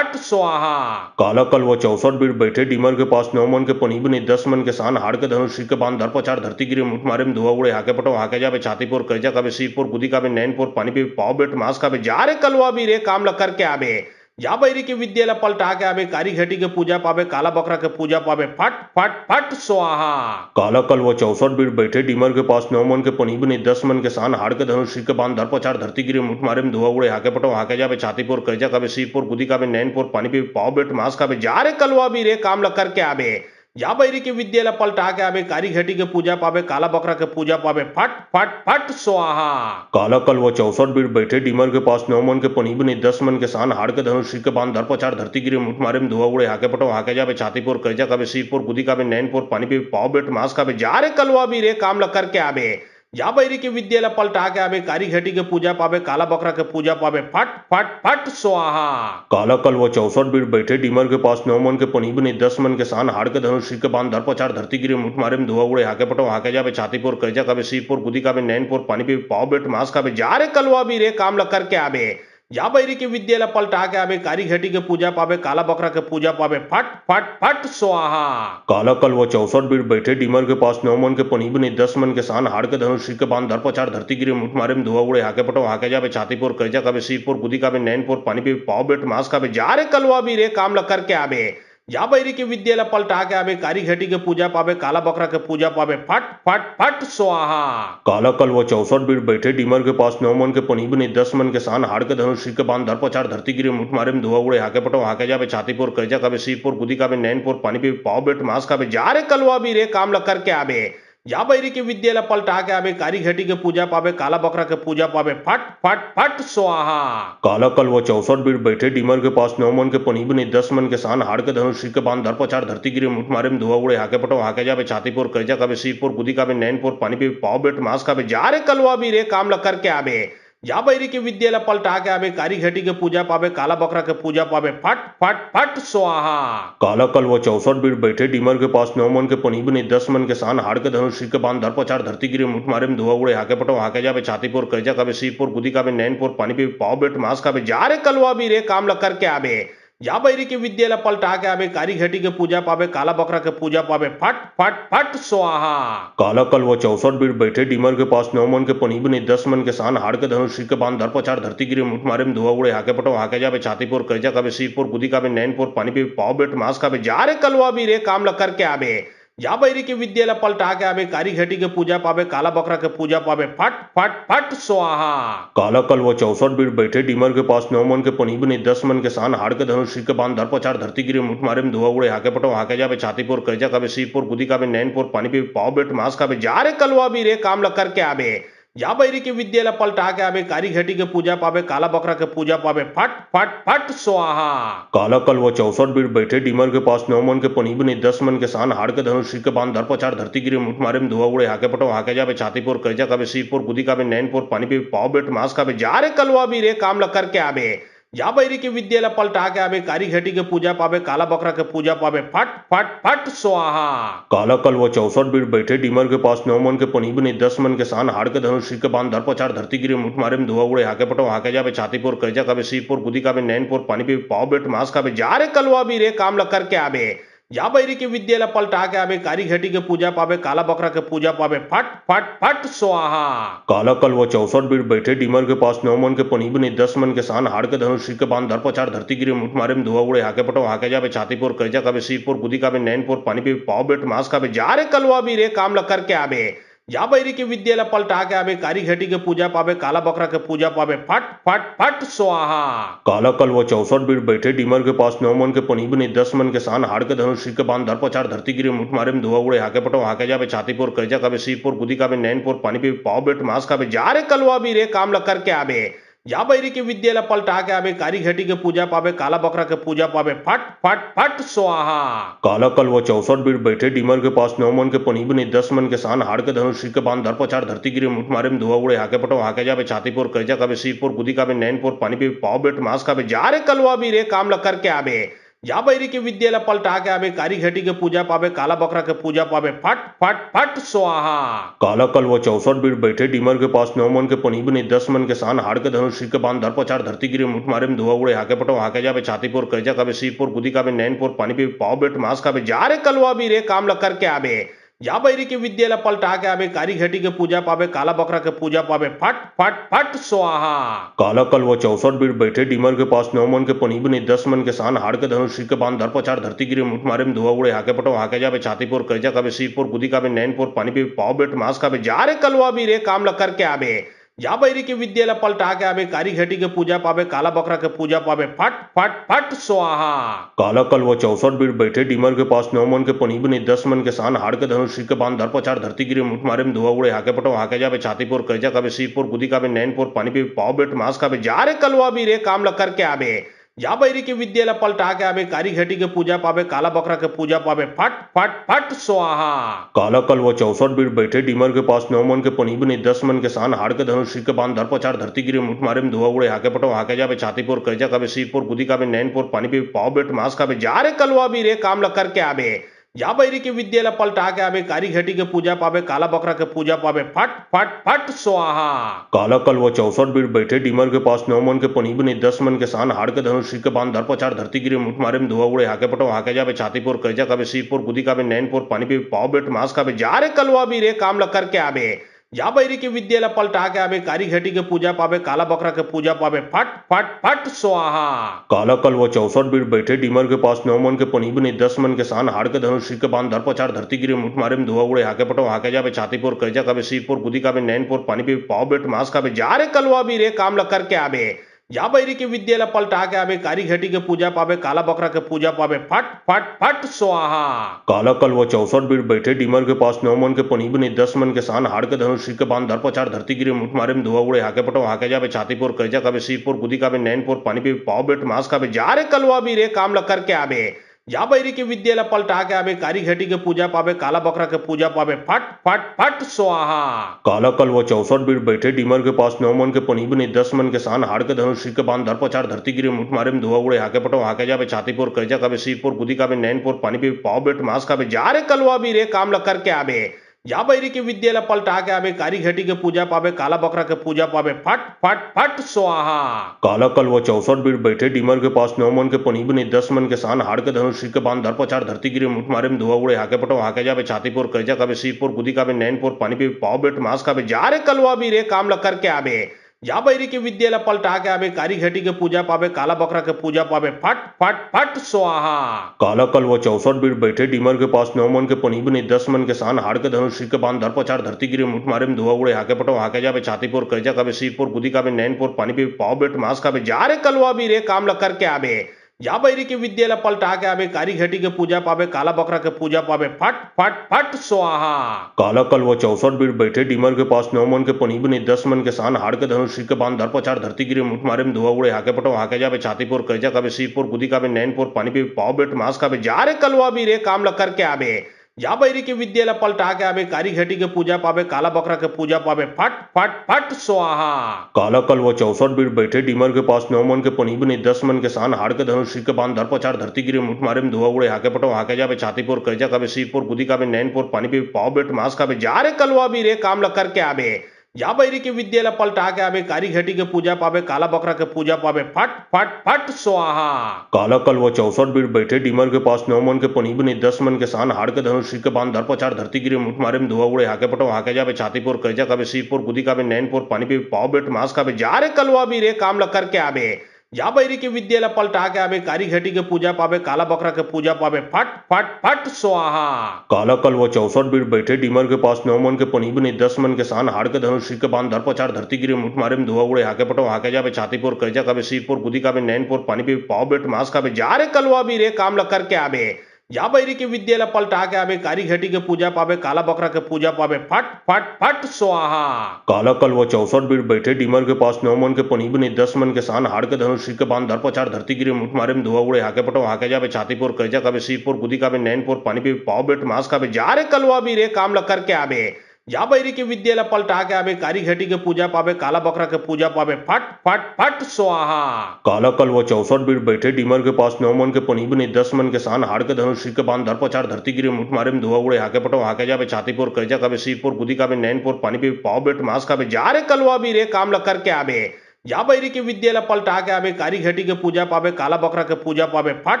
फट फट स्वाहा। काला कल वो 64 बीट बैठे डीमर के पास 9 मन के पनी बनी 10 मन के सान हाड़ के धनुष के बांध धर पचार धरती गिरे मुठ मारे में धुआ उड़े हाके पटो हाके जावे छातीपुर करजा कावे सीपुर गुदी कावे नैनपुर पानी पे पाव बेट मास कावे जा रे कलवा भी रे काम ल करके आवे जा बैरी के विद्येला पलटा के आवे कारी घटी के पूजा पावे काला बकरा के पूजा पावे फट फट फट स्वाहा। काला कल वो 64 बीट बैठे डीमर के पास 9 मन के पनी बनी 10 मन के सान हाड़ के धनुष के बांध धर पचार धरती गिरे मुठ मारे में धुआ उड़े हाके पटो हाके जावे छातीपुर करजा कावे सीपुर गुदी कावे नैनपुर पानी पे पाव बेट मास कावे जा रे कलवा भी रे काम ल करके आवे जा बैरी के विद्येला पलटा के आवे कारी घटी के पूजा पावे काला बकरा के पूजा पावे फट फट फट स्वाहा। काला कल वो 64 बीट बैठे डीमर के पास 9 मन के पनी बनी 10 मन के सान हाड़ के धनुष के बांध धर पचार धरती गिरे मुठ मारे में धुआ उड़े हाके पटो हाके जावे छातीपुर करजा कावे सीपुर गुदी कावे नैनपुर पानी पे पाव बेट मास कावे जा रे कलवा भी रे काम ल करके आवे जा बैरी के विद्येला पलटा के आवे कारी घटी के पूजा पावे काला बकरा के पूजा पावे फट फट फट स्वाहा। काला कल वो 64 बीट बैठे डीमर के पास 9 मन के पनी बने 10 मन के सान हाड़ के धनुष के बांध दर पचार धरती गिरे मुठ मारे में धुआ उड़े हाके पटो हाके जावे छातीपुर करजा कावे सीरपुर गुदी कावे नैनपुर पानी पे पाव बेट मांस कावे जा रे कलवा भी रे काम ल करके आवे जा बैरी के विद्येला पलटा के आवे कारी घटी के पूजा पावे काला बकरा के पूजा पावे फट फट फट स्वाहा। काला कल वो 64 बीट बैठे डीमर के पास 9 मन के पनी बने 10 मन के सान हाड़ के धनुष के बांध दर पचार धरती गिरे मुठ मारे में धुआ उड़े हाके पटो हाके जावे छातीपुर करजा कावे सीरपुर गुदी कावे नैनपुर पानी पे पाव बेट मांस कावे जा रे कलवा भी रे काम ल करके आवे जा बैरी के विद्येला पलटा के आवे कारी घटी के पूजा पावे काला बकरा के पूजा पावे फट फट फट स्वाहा। काला कल वो 64 बीट बैठे डीमर के पास 9 मन के पनी बने 10 मन के सान हाड़ के धनुष के बांध दर पचार धरती गिरे मुठ मारे में धुआ उड़े हाके पटो हाके जावे छातीपुर करजा कावे सीरपुर गुदी कावे नैनपुर पानी पे पाव बेट मांस कावे जा रे कलवा भी रे काम ल करके आवे जा बैरी के विद्येला पलटा के आवे कारी घटी के पूजा पावे काला बकरा के पूजा पावे फट फट फट स्वाहा। काला कल वो 64 बीट बैठे डीमर के पास 9 मन के पनी बने 10 मन के सान हाड़ के धनुष के बांध दर पचार धरती गिरे मुठ मारे में धुआ उड़े हाके पटो हाके जावे छातीपुर करजा कावे सीरपुर गुदी कावे नैनपुर पानी पे पाव बेट मांस कावे जा रे कलवा भी रे काम ल करके आवे जा बैरी के विद्येला पलटा के आवे कारी घटी के पूजा पावे काला बकरा के पूजा पावे फट फट फट स्वाहा। काला कल वो 64 बीट बैठे डीमर के पास 9 मन के पनी बने 10 मन के सान हाड़ के धनुष के बांध दर पचार धरती गिरे मुठ मारे में धुआ उड़े हाके पटो हाके जावे छातीपुर करजा कावे सीरपुर गुदी कावे नैनपुर पानी पे पाव बेट मांस कावे जा रे कलवा भी रे काम ल करके आवे जा बैरी के विद्येला पलटा के आवे कारी घटी के पूजा पावे काला बकरा के पूजा पावे फट फट फट स्वाहा। काला कल वो 64 बीट बैठे डीमर के पास 9 मन के पनी बने 10 मन के सान हाड़ के धनुष के बांध दर पचार धरती गिरे मुठ मारे में धुआ उड़े हाके पटो हाके जावे छातीपुर करजा कावे सीरपुर गुदी कावे नैनपुर पानी पे पाव बेट मांस कावे जा रे कलवा भी रे काम ल करके आवे जा बैरी के विद्येला पलटा के आवे कारी घटी के पूजा पावे काला बकरा के पूजा पावे फट फट फट स्वाहा। काला कल वो 64 बीट बैठे डीमर के पास 9 मन के पनी बने 10 मन के सान हाड़ के धनुष के बांध दर पचार धरती गिरे मुठ मारे में धुआ उड़े हाके पटो हाके जावे छातीपुर करजा कावे सीरपुर गुदी कावे नैनपुर पानी पे पाव बेट मांस कावे जा रे कलवा भी रे काम ल करके आवे जा बैरी के विद्येला पलटा के आवे कारी घटी के पूजा पावे काला बकरा के पूजा पावे फट फट फट स्वाहा। काला कल वो 64 बीट बैठे डीमर के पास 9 मन के पनी बने 10 मन के सान हाड़ के धनुष के बांध दर पचार धरती गिरे मुठ मारे में धुआ उड़े हाके पटो हाके जावे छातीपुर करजा कावे सीरपुर गुदी कावे नैनपुर पानी पे पाव बेट मांस कावे जा रे कलवा भी रे काम ल करके आवे जा बैरी के विद्येला पलटा के आवे कारी घटी के पूजा पावे काला बकरा के पूजा पावे फट फट फट स्वाहा। काला कल वो 64 बीट बैठे डीमर के पास 9 मन के पनी बने 10 मन के सान हाड़ के धनुष के बांध दर पचार धरती गिरे मुठ मारे में धुआ उड़े हाके पटो हाके जावे छातीपुर करजा कावे सीरपुर गुदी कावे नैनपुर पानी पे पाव बेट मांस कावे जा रे कलवा भी रे काम ल करके आवे जा बैरी के विद्येला पलटा के आवे कारी घटी के पूजा पावे काला बकरा के पूजा पावे फट फट फट स्वाहा। काला कल वो 64 बीट बैठे डीमर के पास 9 मन के पनी बने 10 मन के सान हाड़ के धनुष के बांध दर पचार धरती गिरे मुठ मारे में धुआ उड़े हाके पटो हाके जावे छातीपुर करजा कावे सीरपुर गुदी कावे नैनपुर पानी पे पाव बेट मांस कावे जा रे कलवा भी रे काम ल करके आवे जा बैरी के विद्येला पलटा के आवे कारी घटी के पूजा पावे काला बकरा के पूजा पावे फट फट फट स्वाहा। काला कल वो 64 बीट बैठे डीमर के पास 9 मन के पनी बने 10 मन के सान हाड़ के धनुष के बांध दर पचार धरती गिरे मुठ मारे में धुआ उड़े हाके पटो हाके जावे छातीपुर करजा कावे सीरपुर गुदी कावे नैनपुर पानी पे पाव बेट मांस कावे जा रे कलवा भी रे काम ल करके आवे जा बैरी के विद्येला पलटा के आवे कारी घटी के पूजा पावे काला बकरा के पूजा पावे फट फट फट स्वाहा। काला कल वो 64 बीट बैठे डीमर के पास 9 मन के पनी बने 10 मन के सान हाड़ के धनुष के बांध दर पचार धरती गिरे मुठ मारे में धुआ उड़े हाके पटो हाके जावे छातीपुर करजा कावे सीरपुर गुदी कावे नैनपुर पानी पे पाव बेट मांस कावे जा रे कलवा भी रे काम ल करके आवे जा बैरी के विद्येला पलटा के आवे कारी घटी के पूजा पावे काला बकरा के पूजा पावे फट फट फट स्वाहा। काला कल वो 64 बीट बैठे डीमर के पास 9 मन के पनी बने 10 मन के सान हाड़ के धनुष के बांध दर पचार धरती गिरे मुठ मारे में धुआ उड़े हाके पटो हाके जावे छातीपुर करजा कावे सीरपुर गुदी कावे नैनपुर पानी पे पाव बेट मांस कावे जा रे कलवा भी रे काम ल करके आवे जा बैरी के विद्येला पलटा के आवे कारी घटी के पूजा पावे काला बकरा के पूजा पावे फट फट फट स्वाहा। काला कल वो 64 बीट बैठे डीमर के पास 9 मन के पनी बने 10 मन के सान हाड़ के धनुष के बांध दर पचार धरती गिरे मुठ मारे में धुआ उड़े हाके पटो हाके जावे छातीपुर करजा कावे सीरपुर गुदी कावे नैनपुर पानी पे पाव बेट मांस कावे जा रे कलवा भी रे काम ल करके आवे जा बैरी के विद्येला पलटा के आवे कारी घटी के पूजा पावे काला बकरा के पूजा पावे फट फट फट स्वाहा। काला कल वो 64 बीट बैठे डीमर के पास 9 मन के पनी बने 10 मन के सान हाड़ के धनुष के बांध दर पचार धरती गिरे मुठ मारे में धुआ उड़े हाके पटो हाके जावे छातीपुर करजा कावे सीरपुर गुदी कावे नैनपुर पानी पे पाव बेट मांस कावे जा रे कलवा भी रे काम ल करके आवे जा बैरी के विद्यालय पलटा के आवे कारी घटी के पूजा पावे काला बकरा के पूजा पावे फट फट फट स्वाहा। काला कल वो 64 बीट बैठे डीमर के पास 9 मन के पनी बनी 10 मन के सान हाड़ के धनुष सिर के बांध धर पचार धरती गिरी मुठ मारे में धुआ उड़े हाके पटो हाके जावे छातीपुर कैजा कावे सीपुर गुदी कावे नैनपुर पानी पे पाव बेट मास कावे जा रे कलवा भी रे काम ल करके आवे जा बैरी के विद्यालय पलटा के आवे कारी घटी के पूजा पावे काला बकरा के पूजा पावे फट फट फट स्वाहा। काला कल वो 64 बीट बैठे डीमर के पास 9 मन के पनी बनी 10 मन के सान हाड़ के धनुष सिर के बांध धर पचार धरती गिरी मुठ मारे में धुआ उड़े हाके पटो हाके जावे छातीपुर कैजा कावे सीपुर गुदी कावे नैनपुर पानी पे पाव बेट मास कावे जा रे कलवा भी रे काम ल करके आवे जा बैरी के विद्यालय पलटा के आवे कारी घटी के पूजा पावे काला बकरा के पूजा पावे फट फट फट स्वाहा। काला कल वो 64 बीट बैठे डीमर के पास 9 मन के पनी बनी 10 मन के सान हाड़ के धनुष सिर के बांध धर पचार धरती गिरी मुठ मारे में धुआ उड़े हाके पटो हाके जावे छातीपुर कैजा कावे सीपुर गुदी कावे नैनपुर पानी पे पाव बेट मास कावे जा रे कलवा भी रे काम ल करके आवे जा बैरी के विद्यालय पलटा के आवे कारी घटी के पूजा पावे काला बकरा के पूजा पावे फट फट फट स्वाहा। काला कल वो 64 बीट बैठे डीमर के पास 9 मन के पनी बनी 10 मन के सान हाड़ के धनुष सिर के बांध धर पचार धरती गिरी मुठ मारे में धुआ उड़े हाके पटो हाके जावे छातीपुर कैजा कावे सीपुर गुदी कावे नैनपुर पानी पे पाव बेट मास कावे जा रे कलवा भी रे काम ल करके आवे जा बैरी के विद्यालय पलटा के आवे कारी घटी के पूजा पावे काला बकरा के पूजा पावे फट फट फट स्वाहा। काला कल वो 64 बीट बैठे डीमर के पास 9 मन के पनी बनी 10 मन के सान हाड़ के धनुष सिर के बांध धर पचार धरती गिरी मुठ मारे में धुआ उड़े हाके पटो हाके जावे छातीपुर कैजा कावे सीपुर गुदी कावे नैनपुर पानी पे पाव बेट मास कावे जा रे कलवा भी रे काम ल करके आवे जा बैरी के विद्यालय पलटा के आवे कारी घटी के पूजा पावे काला बकरा के पूजा पावे फट फट फट स्वाहा। काला कल वो 64 बीट बैठे डीमर के पास 9 मन के पनी बनी 10 मन के सान हाड़ के धनुष सिर के बांध धर पचार धरती गिरी मुठ मारे में धुआ उड़े हाके पटो हाके जावे छातीपुर कैजा कावे सीपुर गुदी कावे नैनपुर पानी पे पाव बेट मास कावे जा रे कलवा भी रे काम ल करके आवे जा बैरी के विद्यालय पलटा के आवे कारी घटी के पूजा पावे काला बकरा के पूजा पावे फट फट फट स्वाहा। काला कल वो 64 बीट बैठे डीमर के पास 9 मन के पनी बनी 10 मन के सान हाड़ के धनुष सिर के बांध धर पचार धरती गिरी मुठ मारे में धुआ उड़े हाके पटो हाके जावे छातीपुर कैजा कावे सीपुर गुदी कावे नैनपुर पानी पे पाव बेट मास कावे जा रे कलवा भी रे काम ल करके आवे जा बैरी के विद्यालय पलटा के आवे कारी घटी के पूजा पावे काला बकरा के पूजा पावे फट फट फट स्वाहा। काला कल वो 64 बीट बैठे डीमर के पास 9 मन के पनी बनी 10 मन के सान हाड़ के धनुष सिर के बांध धर पचार धरती गिरी मुठ मारे में धुआ उड़े हाके पटो हाके जावे छातीपुर कैजा कावे सीपुर गुदी कावे नैनपुर पानी पे पाव बेट मास कावे जा रे कलवा भी रे काम ल करके आवे जा बैरी के विद्यालय पलटा के आवे कारी घटी के पूजा पावे काला बकरा के पूजा पावे फट फट फट स्वाहा। काला कल वो 64 बीट बैठे डीमर के पास 9 मन के पनी बनी 10 मन के सान हाड़ के धनुष सिर के बांध धर पचार धरती गिरी मुठ मारे में धुआ उड़े हाके पटो हाके जावे छातीपुर कैजा कावे सीपुर गुदी कावे नैनपुर पानी पे पाव बेट मास कावे जा रे कलवा भी रे काम ल करके आवे जा बैरी के विद्यालय पलटा के आवे कारी घटी के पूजा पावे काला बकरा के पूजा पावे फट फट फट स्वाहा। काला कल वो 64 बीट बैठे डीमर के पास 9 मन के पनी बनी 10 मन के सान हाड़ के धनुष सिर के बांध धर पचार धरती गिरी मुठ मारे में धुआ उड़े हाके पटो हाके जावे छातीपुर कैजा कावे सीपुर गुदी कावे नैनपुर पानी पे पाव बेट मास कावे जा रे कलवा भी रे काम ल करके आवे जा बैरी के विद्यालय पलटा के आवे कारी घटी के पूजा पावे काला बकरा के पूजा पावे फट फट फट स्वाहा। काला कल वो 64 बीट बैठे डीमर के पास 9 मन के पनी बनी 10 मन के सान हाड़ के धनुष सिर के बांध धर पचार धरती गिरी मुठ मारे में धुआ उड़े हाके पटो हाके जावे छातीपुर कैजा कावे सीपुर गुदी कावे नैनपुर पानी पे पाव बेट मास कावे जा रे कलवा भी रे काम ल करके आवे जा बैरी के विद्यालय पलटा के आवे कारी घटी के पूजा पावे काला बकरा के पूजा पावे फट फट फट स्वाहा। काला कल वो 64 बीट बैठे डीमर के पास 9 मन के पनी बनी 10 मन के सान हाड़ के धनुष सिर के बांध धर पचार धरती गिरी मुठ मारे में धुआ उड़े हाके पटो हाके जावे छातीपुर कैजा कावे सीपुर गुदी कावे नैनपुर पानी पे पाव बेट मास कावे जा रे कलवा भी रे काम ल करके आवे जा बैरी के विद्यालय पलटा के आवे कारी घटी के पूजा पावे काला बकरा के पूजा पावे फट फट फट स्वाहा। काला कल वो 64 बीट बैठे डीमर के पास 9 मन के पनी बनी 10 मन के सान हाड़ के धनुष सिर के बांध धर पचार धरती गिरी मुठ मारे में धुआ उड़े हाके पटो हाके जावे छातीपुर कैजा कावे सीपुर गुदी कावे नैनपुर पानी पे पाव बेट मास कावे जा रे कलवा भी रे काम ल करके आवे जा बैरी के विद्यालय पलटा के आवे कारी घटी के पूजा पावे काला बकरा के पूजा पावे फट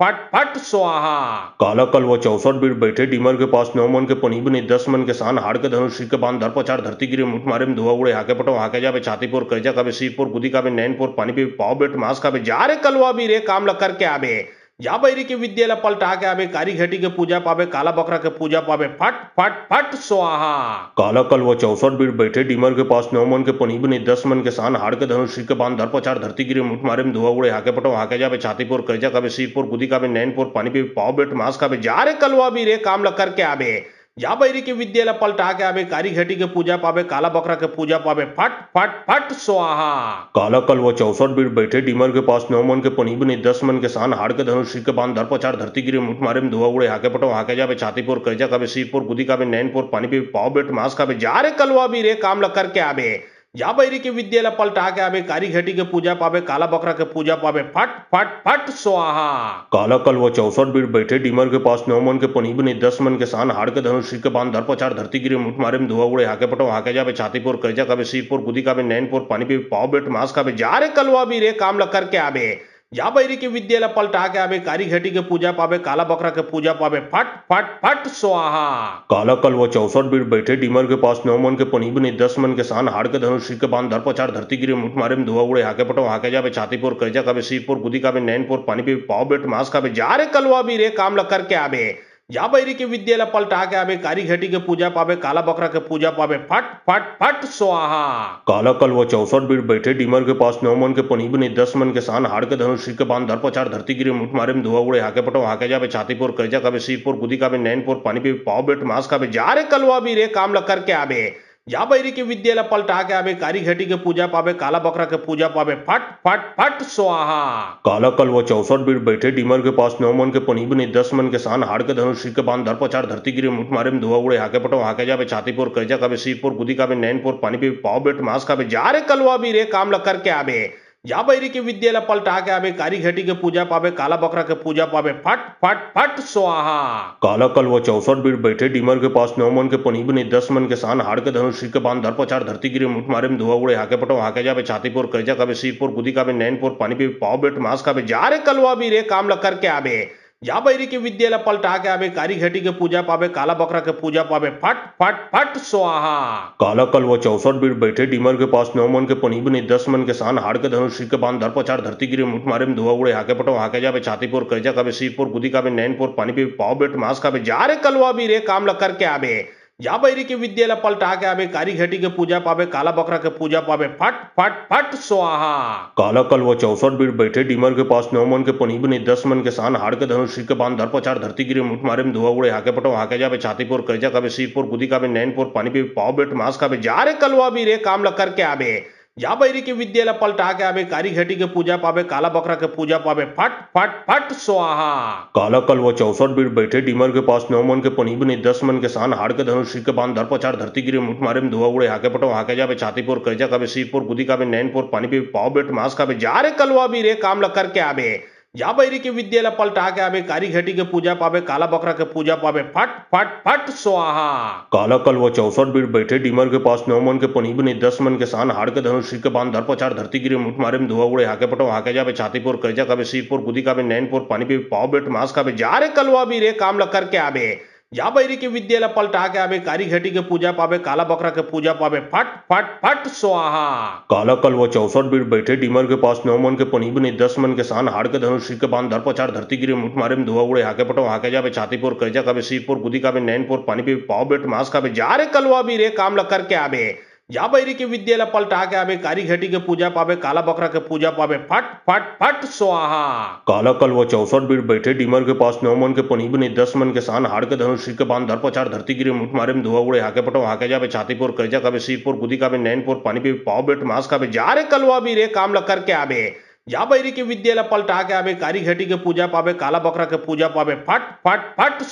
फट फट स्वाहा। काला कल वो 64 बीट बैठे डीमर के पास 9 मन के पनी बनी 10 मन के सान हाड़ के धनुष सिर के बांध धर पचार धरती गिरी मुठ मारे में धुआ उड़े हाके पटो हाके जावे छातीपुर कैजा कावे सीपुर गुदी कावे नैनपुर पानी पे पाव बेट मास कावे जा रे कलवा भी रे काम ल करके आवे जा बैरी के विद्यालय पलटा के आवे कारी घटी के पूजा पावे काला बकरा के पूजा पावे फट फट फट स्वाहा। काला कल वो 64 बीट बैठे डीमर के पास 9 मन के पनी बनी 10 मन के सान हाड़ के धनुष सिर के बांध धर पचार धरती गिरी मुठ मारे में धुआ उड़े हाके पटो हाके जावे छातीपुर कैजा कावे सीपुर गुदी कावे नैनपुर पानी पे पाव बेट मास कावे जा रे कलवा भी रे काम ल करके आवे जा बैरी के विद्या ला पलटा के आवे, कारी घटी के पूजा पावे, काला बकरा के पूजा पावे, फट फट फट स्वाहा। काला कल वो 64 बीट बैठे डीमर के पास 9 मन के पनी बनी 10 मन के सान हाड़ के धनुष के बांध दर पचार धरती गिरे मुठ मारे में धुआ उड़े हाके पटो हाके जावे छातीपुर करजा कावे सीपुर गुदी कावे नैनपुर पानी पे पाव बेट मास कावे जा रे कलवा भी रे काम ल करके आवे। जा बैरी के विद्या ला पलटा के आवे, कारी घटी के पूजा पावे, काला बकरा के पूजा पावे, फट फट फट स्वाहा। काला कल वो 64 बीट बैठे डीमर के पास 9 मन के पनी बनी 10 मन के सान हाड़ के धनुष के बांध दर पचार धरती गिरे मुठ मारे में धुआ उड़े हाके पटो हाके जावे छातीपुर करजा कावे सीपुर गुदी कावे नैनपुर पानी पे पाव बेट मास कावे जा रे कलवा भी रे काम ल करके आवे। जा बैरी के विद्या ला पलटा के आवे, कारी घटी के पूजा पावे, काला बकरा के पूजा पावे, फट फट फट स्वाहा। काला कल वो 64 बीट बैठे डीमर के पास 9 मन के पनी बनी 10 मन के सान हाड़ के धनुष के बांध दर पचार धरती गिरे मुठ मारे में धुआ उड़े हाके पटो हाके जावे छातीपुर करजा कावे सीपुर गुदी कावे नैनपुर पानी पे पाव बेट मास कावे जा रे कलवा भी रे काम ल करके आवे। जा बैरी के विद्या ला पलटा के आवे, कारी घटी के पूजा पावे, काला बकरा के पूजा पावे, फट फट फट स्वाहा। काला कल वो 64 बीट बैठे डीमर के पास 9 मन के पनी बनी 10 मन के सान हाड़ के धनुष के बांध दर पचार धरती गिरे मुठ मारे में धुआ उड़े हाके पटो हाके जावे छातीपुर करजा कावे सीपुर गुदी कावे नैनपुर पानी पे पाव बेट मास कावे जा रे कलवा भी रे काम ल करके आवे। जा बैरी के विद्या ला पलटा के आवे, कारी घटी के पूजा पावे, काला बकरा के पूजा पावे, फट फट फट स्वाहा। काला कल वो 64 बीट बैठे डीमर के पास 9 मन के पनी बनी 10 मन के सान हाड़ के धनुष के बांध दर पचार धरती गिरे मुठ मारे में धुआ उड़े हाके पटो हाके जावे छातीपुर करजा कावे सीपुर गुदी कावे नैनपुर पानी पे पाव बेट मास कावे जा रे कलवा भी रे काम ल करके आवे। जा बैरी के विद्या ला पलटा के आवे, कारी घटी के पूजा पावे, काला बकरा के पूजा पावे, फट फट फट स्वाहा। काला कल वो 64 बीट बैठे डीमर के पास 9 मन के पनी बनी 10 मन के सान हाड़ के धनुष के बांध दर पचार धरती गिरे मुठ मारे में धुआ उड़े हाके पटो हाके जावे छातीपुर करजा कावे सीपुर गुदी कावे नैनपुर पानी पे पाव बेट मास कावे जा रे कलवा भी रे काम ल करके आवे। जा बैरी के विद्या ला पलटा के आवे, कारी घटी के पूजा पावे, काला बकरा के पूजा पावे, फट फट फट स्वाहा। काला कल वो 64 बीट बैठे डीमर के पास 9 मन के पनी बनी 10 मन के सान हाड़ के धनुष के बांध दर पचार धरती गिरे मुठ मारे में धुआ उड़े हाके पटो हाके जावे छातीपुर करजा कावे सीपुर गुदी कावे नैनपुर पानी पे पाव बेट मास कावे जा रे कलवा भी रे काम ल करके आवे। जा बैरी के विद्या ला पलटा के आवे, कारी घटी के पूजा पावे, काला बकरा के पूजा पावे, फट फट फट स्वाहा। काला कल वो 64 बीट बैठे डीमर के पास 9 मन के पनी बनी 10 मन के सान हाड़ के धनुष के बांध दर पचार धरती गिरे मुठ मारे में धुआ उड़े हाके पटो हाके जावे छातीपुर करजा कावे सीपुर गुदी कावे नैनपुर पानी पे पाव बेट मास कावे जा रे कलवा भी रे काम ल करके आवे। जा बैरी के विद्या ला पलटा के आवे, कारी घटी के पूजा पावे, काला बकरा के पूजा पावे, फट फट फट स्वाहा। काला कल वो 64 बीट बैठे डीमर के पास 9 मन के पनी बनी 10 मन के सान हाड़ के धनुष के बांध दर पचार धरती गिरे मुठ मारे में धुआ उड़े हाके पटो हाके जावे छातीपुर करजा कावे सीपुर गुदी कावे नैनपुर पानी पे पाव बेट मास कावे जा रे कलवा भी रे काम ल करके आवे। जा बैरी के विद्या ला पलटा के आवे, कारी घटी के पूजा पावे, काला बकरा के पूजा पावे, फट फट फट स्वाहा। काला कल वो 64 बीट बैठे डीमर के पास 9 मन के पनी बनी 10 मन के सान हाड़ के धनुष के बांध दर पचार धरती गिरे मुठ मारे में धुआ उड़े हाके पटो हाके जावे छातीपुर करजा कावे सीपुर गुदी कावे नैनपुर पानी पे पाव बेट मास कावे जा रे कलवा भी रे काम ल करके आवे। जा बैरी के विद्या ला पलटा के आवे, कारी घटी के पूजा पावे, काला बकरा के पूजा पावे, फट फट फट स्वाहा। काला कल वो 64 बीट बैठे डीमर के पास 9 मन के पनी बनी 10 मन के सान हाड़ के धनुष के बांध दर पचार धरती गिरे मुठ मारे में धुआ उड़े हाके पटो हाके जावे छातीपुर करजा कावे सीपुर गुदी कावे नैनपुर पानी पे पाव बेट मास कावे जा रे कलवा भी रे काम ल करके आवे। जा बैरी के विद्या ला पलटा के आवे, कारी घटी के पूजा पावे, काला बकरा के पूजा पावे, फट फट फट स्वाहा। काला कल वो 64 बीट बैठे डीमर के पास 9 मन के पनी बनी 10 मन के सान हाड़ के धनुष के बांध दर पचार धरती गिरे मुठ मारे में धुआ उड़े हाके पटो हाके जावे छातीपुर करजा कावे सीपुर गुदी कावे नैनपुर पानी पे पाव बेट मास कावे जा रे कलवा भी रे काम ल करके आवे। जा बैरी के विद्या ला पलटा के आवे, कारी घटी के पूजा पावे, काला बकरा के पूजा पावे, फट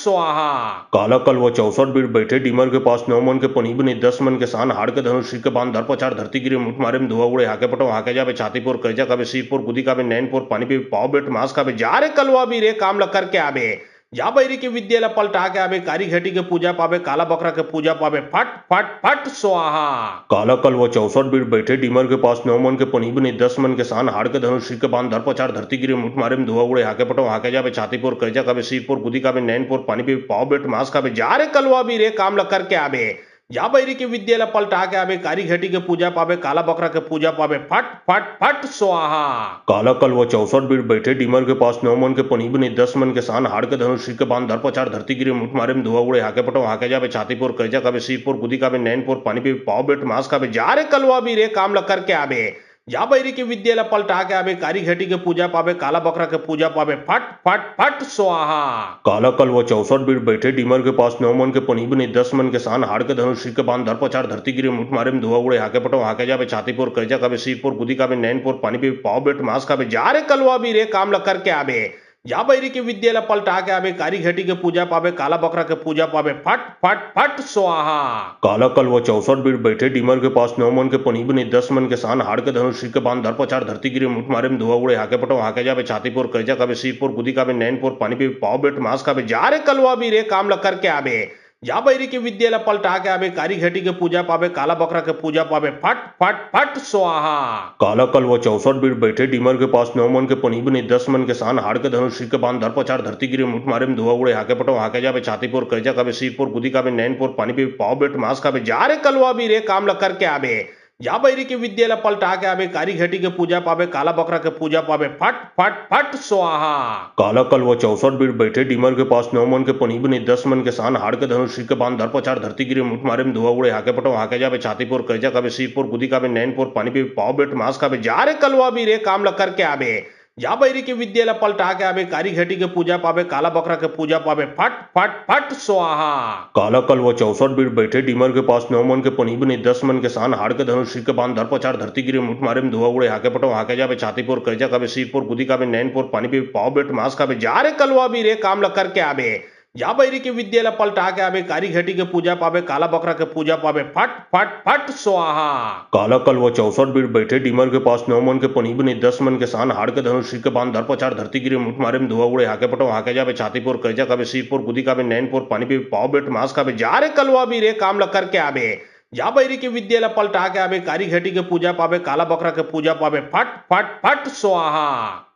फट फट स्वाहा। काला कल वो 64 बीट बैठे डीमर के पास 9 मन के पनी बनी 10 मन के सान हाड़ के धनुष के बांध दर पचार धरती गिरे मुठ मारे में धुआ उड़े हाके पटो हाके जावे छातीपुर करजा कावे सीपुर गुदी कावे नैनपुर पानी पे पाव बेट मास कावे जा रे कलवा भी रे काम ल करके आवे। जा बैरी के विद्या ला पलटा के आवे, कारी घटी के पूजा पावे, काला बकरा के पूजा पावे, फट फट फट स्वाहा। काला कल वो 64 बीट बैठे डीमर के पास 9 मन के पनी बनी 10 मन के सान हाड़ के धनुष के बांध दर पचार धरती गिरे मुठ मारे में धुआ उड़े हाके पटो हाके जावे छातीपुर करजा कावे सीपुर गुदी कावे नैनपुर पानी पे पाव बेट मास कावे जा रे कलवा भी रे काम ल करके आवे। जा बैरी के विद्या ला पलटा के आवे, कारी घटी के पूजा पावे, काला बकरा के पूजा पावे, फट फट फट स्वाहा। काला कल वो 64 बीट बैठे डीमर के पास 9 मन के पनी बनी 10 मन के सान हाड़ के धनुष के बांध दर पचार धरती गिरे मुठ मारे में धुआ उड़े हाके पटो हाके जावे छातीपुर करजा कावे सीपुर गुदी कावे नैनपुर पानी पे पाव बेट मास कावे जा रे कलवा भी रे काम ल करके आवे। जा बैरी के विद्येला पलटा के आवे कारी घटी के पूजा पावे काला बकरा के पूजा पावे फट फट फट स्वाहा। काला कल वो 64 बीट बैठे डीमर के पास 9 मन के पनी बने 10 मन के सान हाड़ के धनुष के बांध धर पचार धरती गिरे मुठ मारे में धुआ उड़े हाके पटो हाके जावे छातीपुर करजा कावे सीपुर गुदी कावे नैनपुर पानी पे पाव बेट मास कावे जा रे कलवा भी रे काम ल करके आवे जा बैरी के विद्येला पलटा के आवे कारी घटी के पूजा पावे काला बकरा के पूजा पावे फट फट फट स्वाहा। काला कल वो 64 बीट बैठे डीमर के पास 9 मन के पनी बने 10 मन के सान हाड़ के धनुष के बांध धर पचार धरती गिरे मुठ मारे में धुआ उड़े हाके पटो हाके जावे छातीपुर करजा कावे सीपुर गुदी कावे नैनपुर पानी पे पाव बेट मास कावे जा रे कलवा भी रे काम ल करके आवे जा बैरी के विद्येला पलटा के आवे कारी घटी के पूजा पावे काला बकरा के पूजा पावे फट फट फट स्वाहा। काला कल वो 64 बीट बैठे डीमर के पास 9 मन के पनी बने 10 मन के सान हाड़ के धनुष के बांध धर पचार धरती गिरे मुठ मारे में धुआ उड़े हाके पटो हाके जावे छातीपुर करजा कावे सीपुर गुदी कावे नैनपुर पानी पे पाव बेट मास कावे जा रे कलवा भी रे काम ल करके आवे जा बैरी के विद्येला पलटा के आवे कारी घटी के पूजा पावे काला बकरा के पूजा पावे फट फट फट स्वाहा। काला कल वो 64 बीट बैठे डीमर के पास 9 मन के पनी बने 10 मन के सान हाड़ के धनुष के बांध धर पचार धरती गिरे मुठ मारे में धुआ उड़े हाके पटो हाके जावे छातीपुर करजा कावे सीपुर गुदी कावे नैनपुर पानी पे पाव बेट मास कावे जा रे कलवा भी रे काम ल करके आवे जा बैरी के विद्येला पलटा के आवे कारी घटी के पूजा पावे काला बकरा के पूजा पावे फट फट फट स्वाहा। काला कल वो 64 बीट बैठे डीमर के पास 9 मन के पनी बने 10 मन के सान हाड़ के धनुष के बांध धर पचार धरती गिरे मुठ मारे में धुआ उड़े हाके पटो हाके जावे छातीपुर करजा कावे सीपुर गुदी कावे नैनपुर पानी पे पाव बेट मास कावे जा रे कलवा भी रे काम ल करके आवे जा बैरी के विद्येला पलटा के आवे कारी घटी के पूजा पावे काला बकरा के पूजा पावे फट फट फट स्वाहा। काला कल वो 64 बीट बैठे डीमर के पास 9 मन के पनी बने 10 मन के सान हाड़ के धनुष के बांध धर पचार धरती गिरे मुठ मारे में धुआ उड़े हाके पटो हाके जावे छातीपुर करजा कावे सीपुर गुदी कावे नैनपुर पानी पे पाव बेट मास कावे जा रे कलवा भी रे काम ल करके आवे जा बैरी के विद्येला पलटा के आवे कारी घटी के पूजा पावे काला बकरा के पूजा पावे फट फट फट स्वाहा।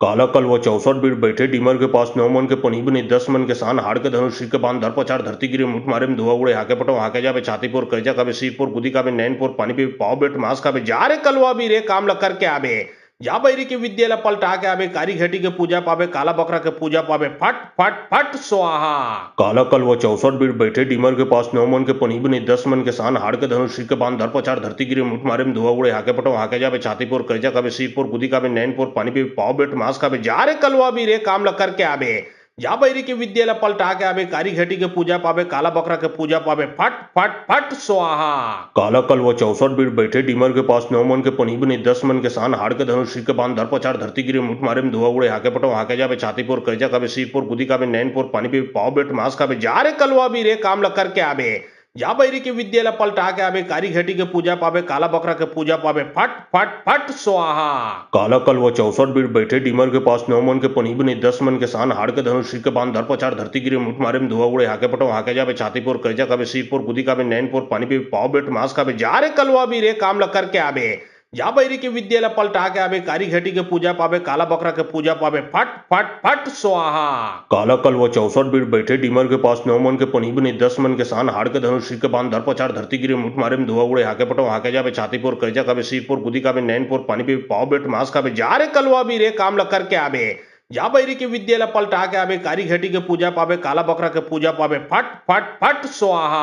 काला कल वो 64 बीट बैठे डीमर के पास 9 मन के पनी बने 10 मन के सान हाड़ के धनुष के बांध धर पचार धरती गिरे मुठ मारे में धुआ उड़े हाके पटो हाके जावे छातीपुर करजा कावे सीपुर गुदी कावे नैनपुर पानी पे पाव बेट मास कावे जा रे कलवा भी रे काम ल करके आवे जा बैरी के विद्येला पलटा के आवे कारी घटी के पूजा पावे काला बकरा के पूजा पावे फट फट फट स्वाहा। काला कल वो 64 बीट बैठे डीमर के पास 9 मन के पनी बने 10 मन के सान हाड़ के धनुष के बांध धर पचार धरती गिरे मुठ मारे में धुआ उड़े हाके पटो हाके जावे छातीपुर करजा कावे सीपुर गुदी कावे नैनपुर पानी पे पाव बेट मास कावे जा रे कलवा भी रे काम ल करके आवे जा बैरी के विद्येला पलटा के आवे कारी घटी के पूजा पावे काला बकरा के पूजा पावे फट फट फट स्वाहा। काला कल वो 64 बीट बैठे डीमर के पास 9 मन के पनी बने 10 मन के सान हाड़ के धनुष के बांध धर पचार धरती गिरे मुठ मारे में धुआ उड़े हाके पटो हाके जावे छातीपुर करजा कावे सीपुर गुदी कावे नैनपुर पानी पे पाव बेट मास कावे जा रे कलवा भी रे काम ल करके आवे जा बैरी के विद्येला पलटा के आवे कारी घटी के पूजा पावे काला बकरा के पूजा पावे फट फट फट स्वाहा। काला कल वो 64 बीट बैठे डीमर के पास 9 मन के पनी बने 10 मन के सान हाड़ के धनुष के बांध धर पचार धरती गिरे मुठ मारे में धुआ उड़े हाके पटो हाके जावे छातीपुर करजा कावे सीपुर गुदी कावे नैनपुर पानी पे पाव बेट मास कावे जा रे कलवा भी रे काम ल करके आवे जा बैरी के विद्येला पलटा के आवे कारी घटी के पूजा पावे काला बकरा के पूजा पावे फट फट फट स्वाहा। काला कल वो 64 बीट बैठे डीमर के पास 9 मन के पनी बने 10 मन के सान हाड़ के धनुष के बांध धर पचार धरती गिरे मुठ मारे में धुआ उड़े हाके पटो हाके जावे छातीपुर करजा कावे सीपुर गुदी कावे नैनपुर पानी पे पाव बेट मास कावे जा रे कलवा भी रे काम ल करके आवे जा बैरी के विद्येला पलटा के आवे कारी घटी के पूजा पावे काला बकरा के पूजा पावे फट फट फट स्वाहा।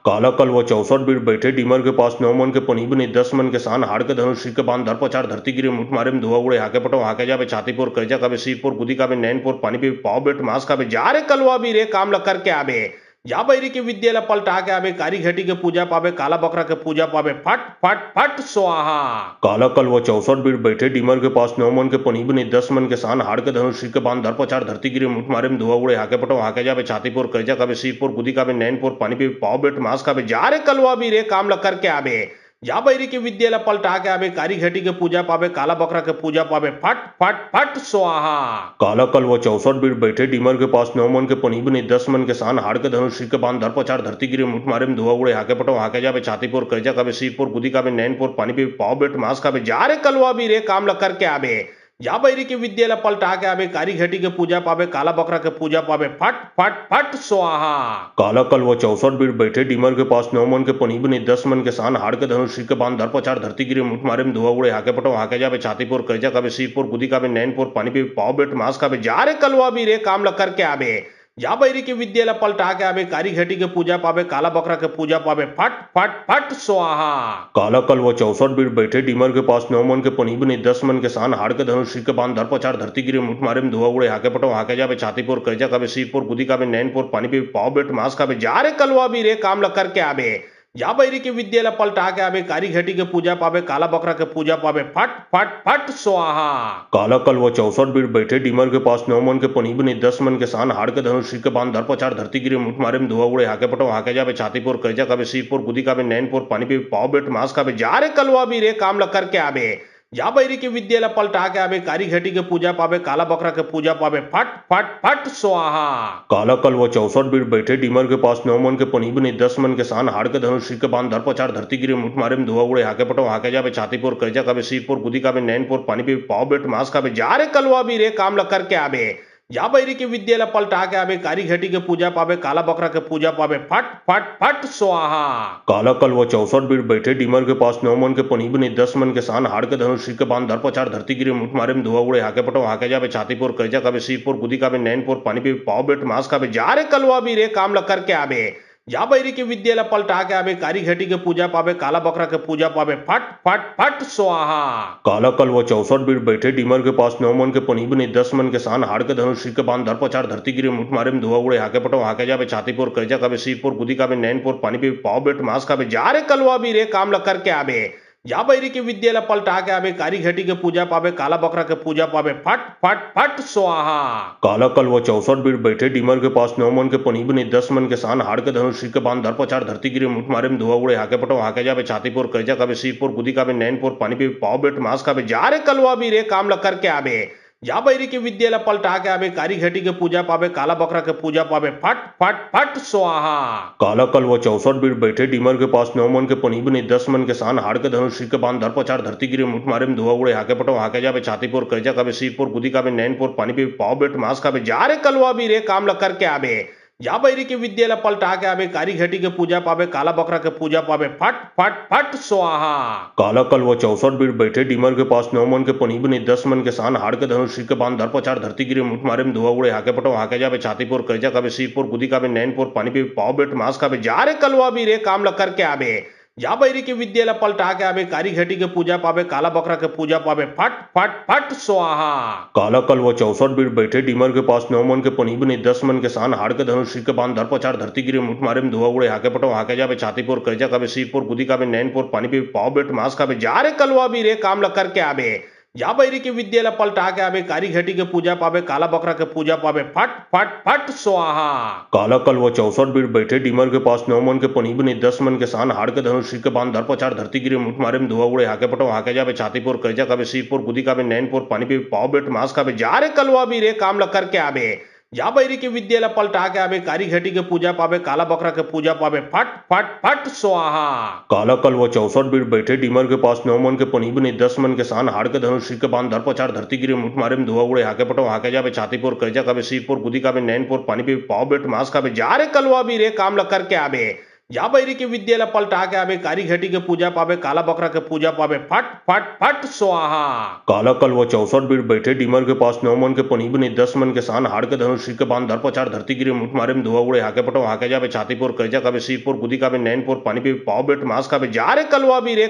काला कल वो 64 बीट बैठे डीमर के पास 9 मन के पनी बने 10 मन के सान हाड़ के धनुष के बांध धर पचार धरती गिरे मुठ मारे में धुआ उड़े हाके पटो हाके जावे छातीपुर करजा कावे सीपुर गुदी कावे नैनपुर पानी पे पाव बेट मास कावे जा रे कलवा भी रे काम ल करके आवे जा बैरी के विद्येला पलटा के आवे कारी घटी के पूजा पावे काला बकरा के पूजा पावे फट फट फट स्वाहा। काला कल वो 64 बीट बैठे डीमर के पास 9 मन के पनी बने 10 मन के सान हाड़ के धनुष के बांध धर पचार धरती गिरे मुठ मारे में धुआ उड़े हाके पटो हाके जावे छातीपुर करजा कावे सीपुर गुदी कावे नैनपुर पानी पे पाव बेट मास कावे जा रे कलवा भी रे काम ल करके आवे जा बैरी के विद्येला पलटा के आवे कारी घटी के पूजा पावे काला बकरा के पूजा पावे फट फट फट स्वाहा। काला कल वो 64 बीट बैठे डीमर के पास 9 मन के पनी बने 10 मन के सान हाड़ के धनुष के बांध धर पचार धरती गिरे मुठ मारे में धुआ उड़े हाके पटो हाके जावे छातीपुर करजा कावे सीपुर गुदी कावे नैनपुर पानी पे पाव बेट मास कावे जा रे कलवा भी रे काम ल करके आवे जा बैरी के विद्येला पलटा के आवे कारी घटी के पूजा पावे काला बकरा के पूजा पावे फट फट फट स्वाहा। काला कल वो 64 बीट बैठे डीमर के पास 9 मन के पनी बने 10 मन के सान हाड़ के धनुष के बांध धर पचार धरती गिरे मुठ मारे में धुआ उड़े हाके पटो हाके जावे छातीपुर करजा कावे सीपुर गुदी कावे नैनपुर पानी पे पाव बेट मास कावे जा रे कलवा भी रे काम ल करके आवे जा बैरी के विद्येला पलटा के आवे कारी घेटी के पूजा पावे काला बकरा के पूजा पावे फट फट फट स्वाहा। काला कल वो 64 बीट बैठे डीमर के पास 9 मन के पनी बने 10 मन के सान हाड़ के धनुष के बांध धर पचार धरती गिरे मुठ मारे में धुआ उड़े हाके पटो हाके जावे छातीपुर करजा कावे सीपुर गुदी कावे नैनपुर पानी पे पाव बेट मास कावे जा रे कलवा भी रे काम ल करके आवे जा बैरी के विद्येला पलटा के आवे कारी घेटी के पूजा पावे काला बकरा के पूजा पावे फट फट फट स्वाहा। काला कल वो 64 बीट बैठे डीमर के पास 9 मन के पनी बने 10 मन के सान हाड़ के धनुष के बांध धर पचार धरती गिरे मुठ मारे में धुआ उड़े हाके पटो हाके जावे छातीपुर करजा कावे सीपुर गुदी कावे नैनपुर पानी पे पाव बेट मास कावे जा रे कलवा भी रे काम ल करके आवे जा बैरी के विद्येला पलटा के आवे कारी घेटी के पूजा पावे काला बकरा के पूजा पावे फट फट फट स्वाहा। काला कल वो 64 बीट बैठे डीमर के पास 9 मन के पनी बने 10 मन के सान हाड़ के धनुष के बांध धर पचार धरती गिरे मुठ मारे में धुआ उड़े हाके पटो हाके जावे छातीपुर करजा कावे सीपुर गुदी कावे नैनपुर पानी पे पाव बेट मास कावे जा रे कलवा भी रे काम ल करके आवे जा बैरी के विद्येला पलटा के आवे कारी घेटी के पूजा पावे काला बकरा के पूजा पावे फट फट फट स्वाहा। काला कल वो 64 बीट बैठे डीमर के पास 9 मन के पनी बने 10 मन के सान हाड़ के धनुष के बांध धर पचार धरती गिरे मुठ मारे में धुआ उड़े हाके पटो हाके जावे छातीपुर करजा कावे सीपुर गुदी कावे नैनपुर पानी पे पाव बेट मास कावे जा रे कलवा भी रे काम ल करके आवे जा बैरी के विद्येला पलटा के आवे कारी घेटी के पूजा पावे काला बकरा के पूजा पावे फट फट फट स्वाहा। काला कल वो 64 बीट बैठे डीमर के पास 9 मन के पनी बने 10 मन के सान हाड़ के धनुष के बांध धर पचार धरती गिरे मुठ मारे में धुआ उड़े हाके पटो हाके जावे छातीपुर करजा कावे सीपुर गुदी कावे नैनपुर पानी पे पाव बेट मास कावे जा रे कलवा भी रे काम ल करके आवे जा बैरी के विद्येला पलटा के आवे कारी घेटी के पूजा पावे काला बकरा के पूजा पावे फट फट फट स्वाहा। काला कल वो 64 बीट बैठे डीमर के पास 9 मन के पनी बने 10 मन के सान हाड़ के धनुष के बांध धर पचार धरती गिरे मुठ मारे में धुआ उड़े हाके पटो हाके जावे छातीपुर करजा कावे सीपुर गुदी कावे नैनपुर पानी पे पाव बेट मास कावे जा रे कलवा भी रे काम ल करके आवे जा बैरी के विद्येला पलटा के आवे कारी घेटी के पूजा पावे काला बकरा के पूजा पावे फट फट फट स्वाहा। काला कल वो 64 बीट बैठे डीमर के पास 9 मन के पनी बने 10 मन के सान हाड़ के धनुष के बांध धर पचार धरती गिरे मुठ मारे में धुआ उड़े हाके पटो हाके जावे छातीपुर करजा कावे सीपुर गुदी कावे नैनपुर पानी पे पाव बेट मास कावे जा रे कलवा भी रे काम ल करके आवे जा बैरी के विद्येला पलटा के आवे कारी घेटी के पूजा पावे काला बकरा के पूजा पावे फट फट फट स्वाहा। काला कल वो 64 बीट बैठे डीमर के पास 9 मन के पनी बने 10 मन के सान हाड़ के धनुष के बांध धर पचार धरती गिरे मुठ मारे में धुआ उड़े हाके पटो हाके जावे छातीपुर करजा कावे सीपुर गुदी कावे नैनपुर पानी पे पाव बेट मास कावे जा रे कलवा भी रे काम ल करके आवे जा बैरी के विद्येला पलटा के आवे कारी घेटी के पूजा पावे काला बकरा के पूजा पावे फट फट फट स्वाहा। काला कल वो 64 बीट बैठे डीमर के पास 9 मन के पनी बने 10 मन के सान हाड़ के धनुष के बांध धर पचार धरती गिरे मुठ मारे में धुआ उड़े हाके पटो हाके जावे छातीपुर करजा कावे सीपुर गुदी कावे नैनपुर पानी पे पाव बेट मास कावे जा रे कलवा भी रे काम ल करके आवे जा बैरी के विद्येला पलटा के आवे कारी घेटी के पूजा पावे काला बकरा के पूजा पावे फट फट फट स्वाहा। काला कल वो 64 बीट बैठे डीमर के पास 9 मन के पनी बने 10 मन के सान हाड़ के धनुष के बांध धर पचार धरती गिरे मुठ मारे में धुआ उड़े हाके पटो हाके जावे छातीपुर करजा कावे सीपुर गुदी कावे नैनपुर पानी पे पाव बेट मास कावे जा रे कलवा भी रे काम ल करके आवे जा बैरी के विद्येला पलटा के आवे कारी घेटी के पूजा पावे काला बकरा के पूजा पावे फट फट फट स्वाहा। काला कल वो 64 बीट बैठे डीमर के पास 9 मन के पनी बने 10 मन के सान हाड़ के धनुष के बांध धर पचार धरती गिरे मुठ मारे में धुआ उड़े हाके पटो हाके जावे छातीपुर करजा कावे सीपुर गुदी कावे नैनपुर पानी पे पाव बेट मास कावे जा रे कलवा भी रे काम ल करके आवे जा बैरी के विद्येला पलटा के आवे कारी घेटी के पूजा पावे काला बकरा के पूजा पावे फट फट फट स्वाहा। काला कल वो 64 बीट बैठे डीमर के पास 9 मन के पनी बने 10 मन के सान हाड़ के धनुष के बांध धर पचार धरती गिरे मुठ मारे में धुआ उड़े हाके पटो हाके जावे छातीपुर करजा कावे सीपुर गुदी कावे नैनपुर पानी पे पाव बेट मास कावे जा रे कलवा भी रे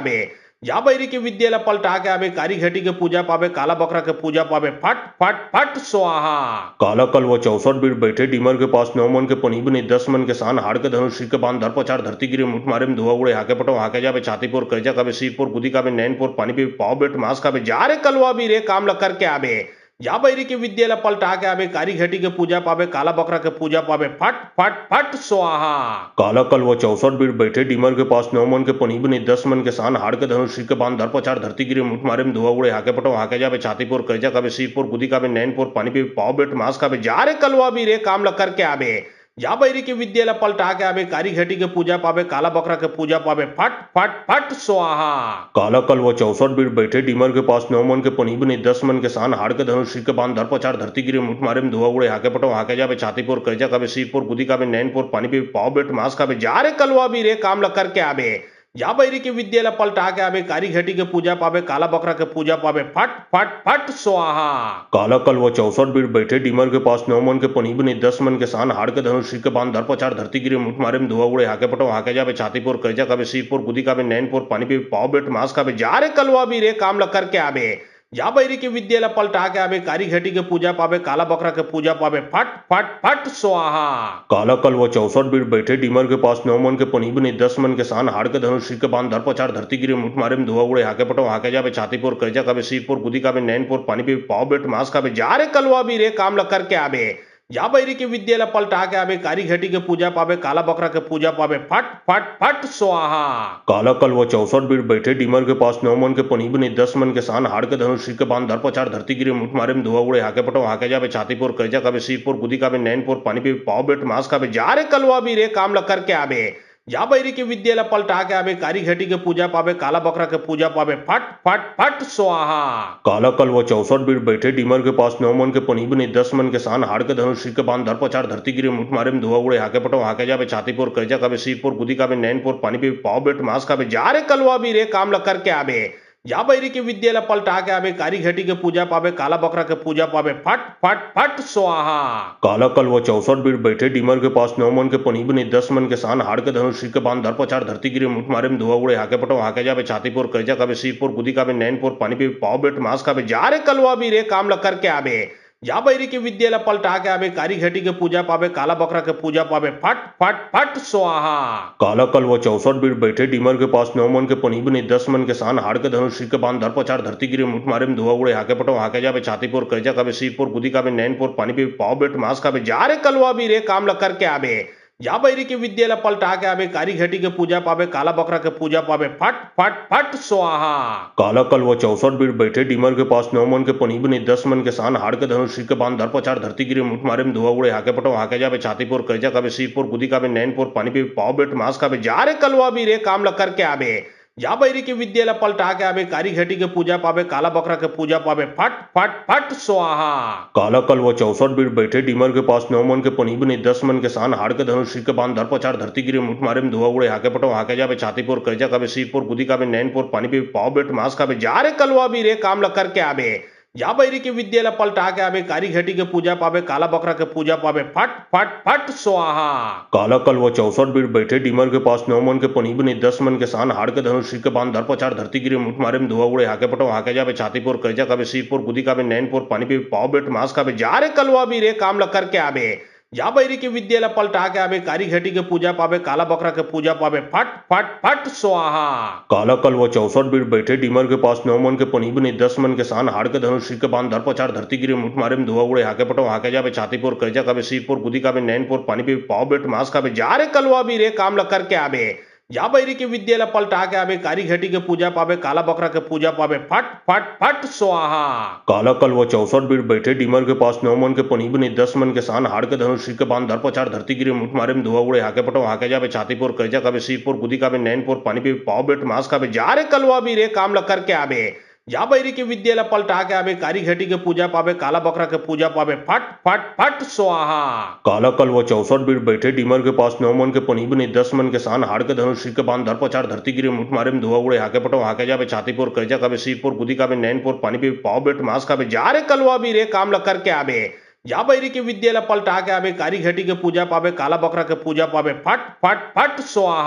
काम ल करके आवे जा बैरी के विद्येला पलटा के आवे कारी घेटी के पूजा पावे काला बकरा के पूजा पावे फट फट फट स्वाहा। काला कल वो 64 बीट बैठे डीमर के पास 9 मन के पनी बने 10 मन के सान हाड़ के धनुष के बांध धर पचार धरती गिरे मुठ मारे में धुआ उड़े हाके पटो हाके जावे छातीपुर करजा कावे सीपुर गुदी कावे नैनपुर पानी पे पाव बेट मास कावे जा रे कलवा भी रे काम ल करके आवे जा बैरी के विद्येला पलटा के आवे कारी घेटी के पूजा पावे काला बकरा के पूजा पावे फट फट फट स्वाहा। काला कल वो 64 बीट बैठे डीमर के पास 9 मन के पनी बने 10 मन के सान हाड़ के धनुष के बांध धर पचार धरती गिरे मुठ मारे में धुआ उड़े हाके पटो हाके जावे छातीपुर करजा कावे सीपुर गुदी कावे नैनपुर पानी पे पाव बेट मास कावे जा रे कलवा भी रे काम ल करके आवे जा बैरी के विद्येला पलटा के आवे कारी घेटी के पूजा पावे काला बकरा के पूजा पावे फट फट फट स्वाहा। काला कल वो 64 बीट बैठे डीमर के पास 9 मन के पनी बने 10 मन के सान हाड़ के धनुष के बांध धर पचार धरती गिरे मुठ मारे में धुआ उड़े हाके पटो हाके जावे छातीपुर करजा कावे सीपुर गुदी कावे नैनपुर पानी पे पाव बेट मास कावे जा रे कलवा भी रे काम ल करके आवे जा बैरी के विद्यालय पलटा के आवे, कारी घटी के पूजा पावे, काला बकरा के पूजा पावे, फट फट फट स्वाहा। काला कल वो 64 बीट बैठे डीमर के पास 9 मन के पनी बने 10 मन के सान हाड़ के धनुष के बांध दर पचार धरती गिरे मुठ मारे में धुआ उड़े हाके पटो हाके जावे छातीपुर कजा कावे सीरपुर गुदी कावे नैनपुर पानी पे पाव बेट मास कावे जा रे कलवा भी रे काम लग करके आवे। जा बैरी के विद्यालय पलटा के आवे, कारी घटी के पूजा पावे, काला बकरा के पूजा पावे, फट फट फट स्वाहा। काला कल वो 64 बीट बैठे डीमर के पास 9 मन के पनी बने 10 मन के सान हाड़ के धनुष के बांध दर पचार धरती गिरे मुठ मारे में धुआ उड़े हाके पटो हाके जावे छातीपुर कजा कावे सीरपुर गुदी कावे नैनपुर पानी पे पाव बेट मास कावे जा रे कलवा भी रे काम लग करके आवे। जा बैरी के विद्यालय पलटा के आवे, कारी घटी के पूजा पावे, काला बकरा के पूजा पावे, फट फट फट स्वाहा। काला कल वो 64 बीट बैठे डीमर के पास 9 मन के पनी बने 10 मन के सान हाड़ के धनुष के बांध दर पचार धरती गिरे मुठ मारे में धुआ उड़े हाके पटो हाके जावे छातीपुर कजा कावे सीरपुर गुदी कावे नैनपुर पानी पे पाव बेट मास कावे जा रे कलवा भी रे काम लग करके आवे। जा बैरी के विद्यालय पलटा के आवे, कारी घटी के पूजा पावे, काला बकरा के पूजा पावे, फट फट फट स्वाहा। काला कल वो 64 बीट बैठे डीमर के पास 9 मन के पनी बने 10 मन के सान हाड़ के धनुष के बांध दर पचार धरती गिरे मुठ मारे में धुआ उड़े हाके पटो हाके जावे छातीपुर कजा कावे सीरपुर गुदी कावे नैनपुर पानी पे पाव बेट मास कावे जा रे कलवा भी रे काम लग करके आवे। जा बैरी के विद्यालय पलटा के आवे, कारी घटी के पूजा पावे, काला बकरा के पूजा पावे, फट फट फट स्वाहा। काला कल वो 64 बीट बैठे डीमर के पास 9 मन के पनी बने 10 मन के सान हाड़ के धनुष के बांध दर पचार धरती गिरे मुठ मारे में धुआ उड़े हाके पटो हाके जावे छातीपुर कजा कावे सीरपुर गुदी कावे नैनपुर पानी पे पाव बेट मास कावे जा रे कलवा भी रे काम लग करके आवे। जा बैरी के विद्यालय पलटा के आवे, कारी घटी के पूजा पावे, काला बकरा के पूजा पावे, फट फट फट स्वाहा। काला कल वो 64 बीट बैठे डीमर के पास 9 मन के पनी बने 10 मन के सान हाड़ के धनुष के बांध दर पचार धरती गिरे मुठ मारे में धुआ उड़े हाके पटो हाके जावे छातीपुर कजा कावे सीरपुर गुदी कावे नैनपुर पानी पे पाव बेट मास कावे जा रे कलवा भी रे काम लग करके आवे। जा बैरी के विद्यालय पलटा के आवे, कारी घटी के पूजा पावे, काला बकरा के पूजा पावे, फट फट फट स्वाहा। काला कल वो 64 बीट बैठे डीमर के पास 9 मन के पनी बने 10 मन के सान हाड़ के धनुष के बांध दर पचार धरती गिरे मुठ मारे में धुआ उड़े हाके पटो हाके जावे छातीपुर कजा कावे सीरपुर गुदी कावे नैनपुर पानी पे पाव बेट मास कावे जा रे कलवा भी रे काम लग करके आवे। जा बैरी के विद्यालय पलटा के आवे, कारी घटी के पूजा पावे, काला बकरा के पूजा पावे, फट फट फट स्वाहा। काला कल वो 64 बीट बैठे डीमर के पास 9 मन के पनी बने 10 मन के सान हाड़ के धनुष के बांध दर पचार धरती गिरे मुठ मारे में धुआ उड़े हाके पटो हाके जावे छातीपुर कजा कावे सीरपुर गुदी कावे नैनपुर पानी पे पाव बेट मास कावे जा रे कलवा भी रे काम लग करके आवे। जा बैरी के विद्यालय पलटा के आवे, कारी घटी के पूजा पावे, काला बकरा के पूजा पावे, फट फट फट स्वाहा। काला कल वो 64 बीट बैठे डीमर के पास 9 मन के पनी बने 10 मन के सान हाड़ के धनुष के बांध दर पचार धरती गिरे मुठ मारे में धुआ उड़े हाके पटो हाके जावे छातीपुर कजा कावे सीरपुर गुदी कावे नैनपुर पानी पे पाव बेट मास कावे जा रे कलवा भी रे काम लग करके आवे। जा बैरी के विद्यालय पलटा के आवे, कारी घटी के पूजा पावे, काला बकरा के पूजा पावे, फट फट फट स्वाहा। काला कल वो 64 बीट बैठे डीमर के पास 9 मन के पनी बने 10 मन के सान हाड़ के धनुष के बांध दर पचार धरती गिरे मुठ मारे में धुआ उड़े हाके पटो हाके जावे छातीपुर कजा कावे सीरपुर गुदी कावे नैनपुर पानी पे पाव बेट मास कावे जा रे कलवा भी रे काम लग करके आवे। जा बैरी के विद्यालय पलटा के आवे, कारी घटी के पूजा पावे, काला बकरा के पूजा पावे, फट फट फट स्वाहा। काला कल वो 64 बीट बैठे डीमर के पास 9 मन के पनी बने 10 मन के सान हाड़ के धनुष के बांध दर पचार धरती गिरे मुठ मारे में धुआ उड़े हाके पटो हाके जावे छातीपुर कजा कावे सीरपुर गुदी कावे नैनपुर पानी पे पाव बेट मास कावे जा रे कलवा भी रे काम लग करके आवे। जा बैरी के विद्यालय पलटा के आवे, कारी घटी के पूजा पावे, काला बकरा के पूजा पावे, फट फट फट स्वाहा। काला कल वो 64 बीट बैठे डीमर के पास 9 मन के पनी बने 10 मन के सान हाड़ के धनुष के बांध दर पचार धरती गिरे मुठ मारे में धुआ उड़े हाके पटो हाके जावे छातीपुर कजा कावे सीरपुर गुदी कावे नैनपुर पानी पे पाव बेट मास कावे जा रे कलवा भी रे काम लग करके आवे। जा बैरी के विद्यालय पलटा के आवे, कारी घटी के पूजा पावे, काला बकरा के पूजा पावे, फट फट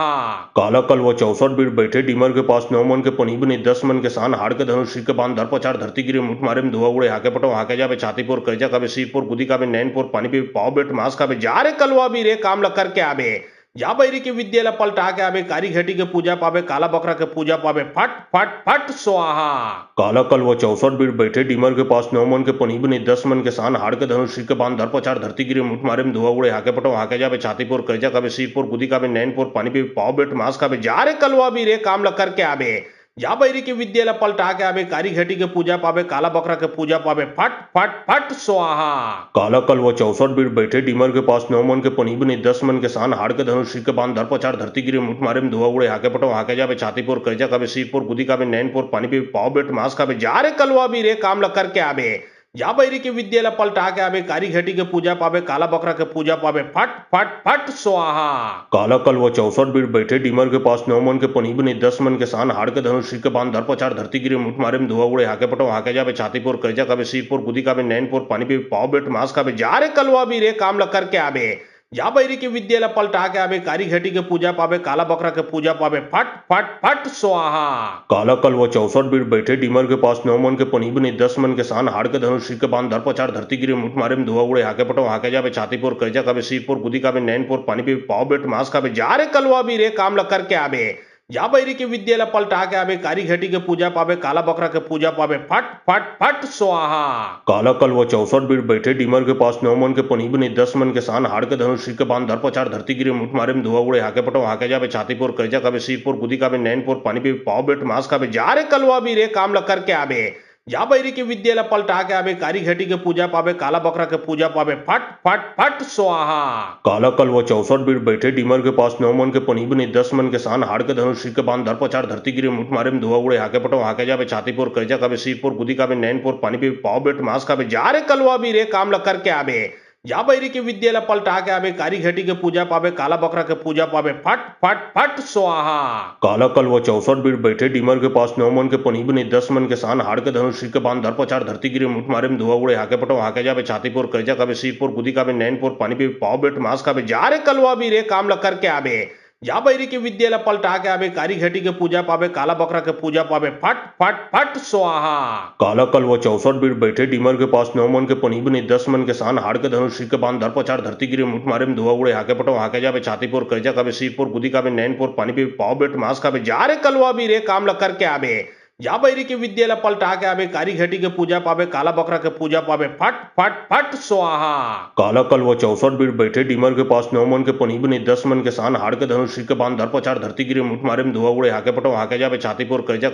फट स्वाहा। काला कल वो 64 बीट बैठे डीमर के पास 9 मन के पनी बने 10 मन के सान हाड़ के धनुष के बांध दर पचार धरती गिरे मुठ मारे में धुआ उड़े हाके पटो हाके जावे छातीपुर कजा कावे सीरपुर गुदी कावे नैनपुर पानी पे पाव बेट मास कावे जा रे कलवा भी रे काम लग करके आवे। जा बैरी के विद्यालय पलटा के आवे, कारी घटी के पूजा पावे, काला बकरा के पूजा पावे, फट फट फट स्वाहा। काला कल वो 64 बीट बैठे डीमर के पास 9 मन के पनी बने 10 मन के सान हाड़ के धनुष के बांध दर पचार धरती गिरे मुठ मारे में धुआ उड़े हाके पटो हाके जावे छातीपुर कजा कावे सीरपुर गुदी कावे नैनपुर पानी पे पाव बेट मास कावे जा रे कलवा भी रे काम लग करके आवे। जा बैरी के विद्यालय पलटा के आवे, कारी घटी के पूजा पावे, काला बकरा के पूजा पावे, फट फट फट स्वाहा। काला कल वो 64 बीट बैठे डीमर के पास 9 मन के पनी बने 10 मन के सान हाड़ के धनुष के बांध दर पचार धरती गिरे मुठ मारे में धुआ उड़े हाके पटो हाके जावे छातीपुर कजा कावे सीरपुर गुदी कावे नैनपुर पानी पे पाव बेट मास कावे जा रे कलवा भी रे काम लग करके आवे। जा बैरी के विद्येला पलटा के आवे, कारी घेटी के पूजा पावे, काला बकरा के पूजा पावे, फट फट फट स्वाहा। काला कल वो 64 बीट बैठे डीमर के पास 9 मन के पनी बनी 10 मन के सान हाड़ के धनुष के बांध धर पचार धरती गिरे मुठ मारे में धुआ उड़े हाके पटो हाके जावे छातीपुर करजा कावे सिरपुर गुदी कावे नैनपुर पानी पे पाव बेट मांस कावे जा रे कलवा भी रे काम ल करके आवे। जा बैरी के विद्येला पलटा के आवे, कारी घेटी के पूजा पावे, काला बकरा के पूजा पावे, फट फट फट स्वाहा। काला कल वो 64 बीट बैठे डीमर के पास 9 मन के पनी बनी 10 मन के सान हाड़ के धनुष के बांध धर पचार धरती गिरे मुठ मारे में धुआ उड़े हाके पटो हाके जावे छातीपुर करजा कावे सिरपुर गुदी कावे नैनपुर पानी पे पाव बेट मांस कावे जा रे कलवा भी रे काम ल करके आवे। जा बैरी के विद्येला पलटा के आवे, कारी घेटी के पूजा पावे, काला बकरा के पूजा पावे, फट फट फट स्वाहा। काला कल वो 64 बीट बैठे डीमर के पास 9 मन के पनी बनी 10 मन के सान हाड़ के धनुष के बांध धर पचार धरती गिरे मुठ मारे में धुआ उड़े हाके पटो हाके जावे छातीपुर करजा कावे सिरपुर गुदी कावे नैनपुर पानी पे पाव बेट मांस कावे जा रे कलवा भी रे काम ल करके आवे। जा बैरी के विद्येला पलटा के आवे, कारी घेटी के पूजा पावे, काला बकरा के पूजा पावे, फट फट फट स्वाहा। काला कल वो 64 बीट बैठे डीमर के पास 9 मन के पनी बनी 10 मन के सान हाड़ के धनुष के बांध धर पचार धरती गिरे मुठ मारे में धुआ उड़े हाके पटो हाके जावे छातीपुर करजा कावे सिरपुर गुदी कावे नैनपुर पानी पे पाव बेट मांस कावे जा रे कलवा भी रे काम ल करके आवे। जा बैरी के विद्येला पलटा के आवे, कारी घेटी के पूजा पावे, काला बकरा के पूजा पावे, फट फट फट स्वाहा। काला कल वो 64 बीट बैठे डीमर के पास 9 मन के पनी बनी 10 मन के सान हाड़ के धनुष के बांध धर पचार धरती गिरे मुठ मारे में धुआ उड़े हाके पटो हाके जावे छातीपुर करजा कावे सिरपुर गुदी कावे नैनपुर पानी पे पाव बेट मांस कावे जा रे कलवा भी रे काम ल करके आवे। जा बैरी के विद्येला पलटा के आवे, कारी घेटी के पूजा पावे, काला बकरा के पूजा पावे, फट फट फट स्वाहा। काला कल वो 64 बीट बैठे डीमर के पास 9 मन के पनी बनी 10 मन के सान हाड़ के धनुष के बांध धर पचार धरती गिरे मुठ मारे में धुआ उड़े हाके पटो हाके जावे छातीपुर करजा कावे सिरपुर गुदी कावे नैनपुर पानी पे पाव बेट मांस कावे जा रे कलवा भी रे काम ल करके आवे। जा बैरी के विद्येला पलटा के आवे, कारी घेटी के पूजा पावे, काला बकरा के पूजा पावे, फट फट फट स्वाहा। काला कल वो 64 बीट बैठे डीमर के पास 9 मन के पनी बनी 10 मन के सान हाड़ के धनुष के बांध धर पचार धरती गिरे मुठ मारे में धुआ उड़े हाके पटो हाके जावे छातीपुर करजा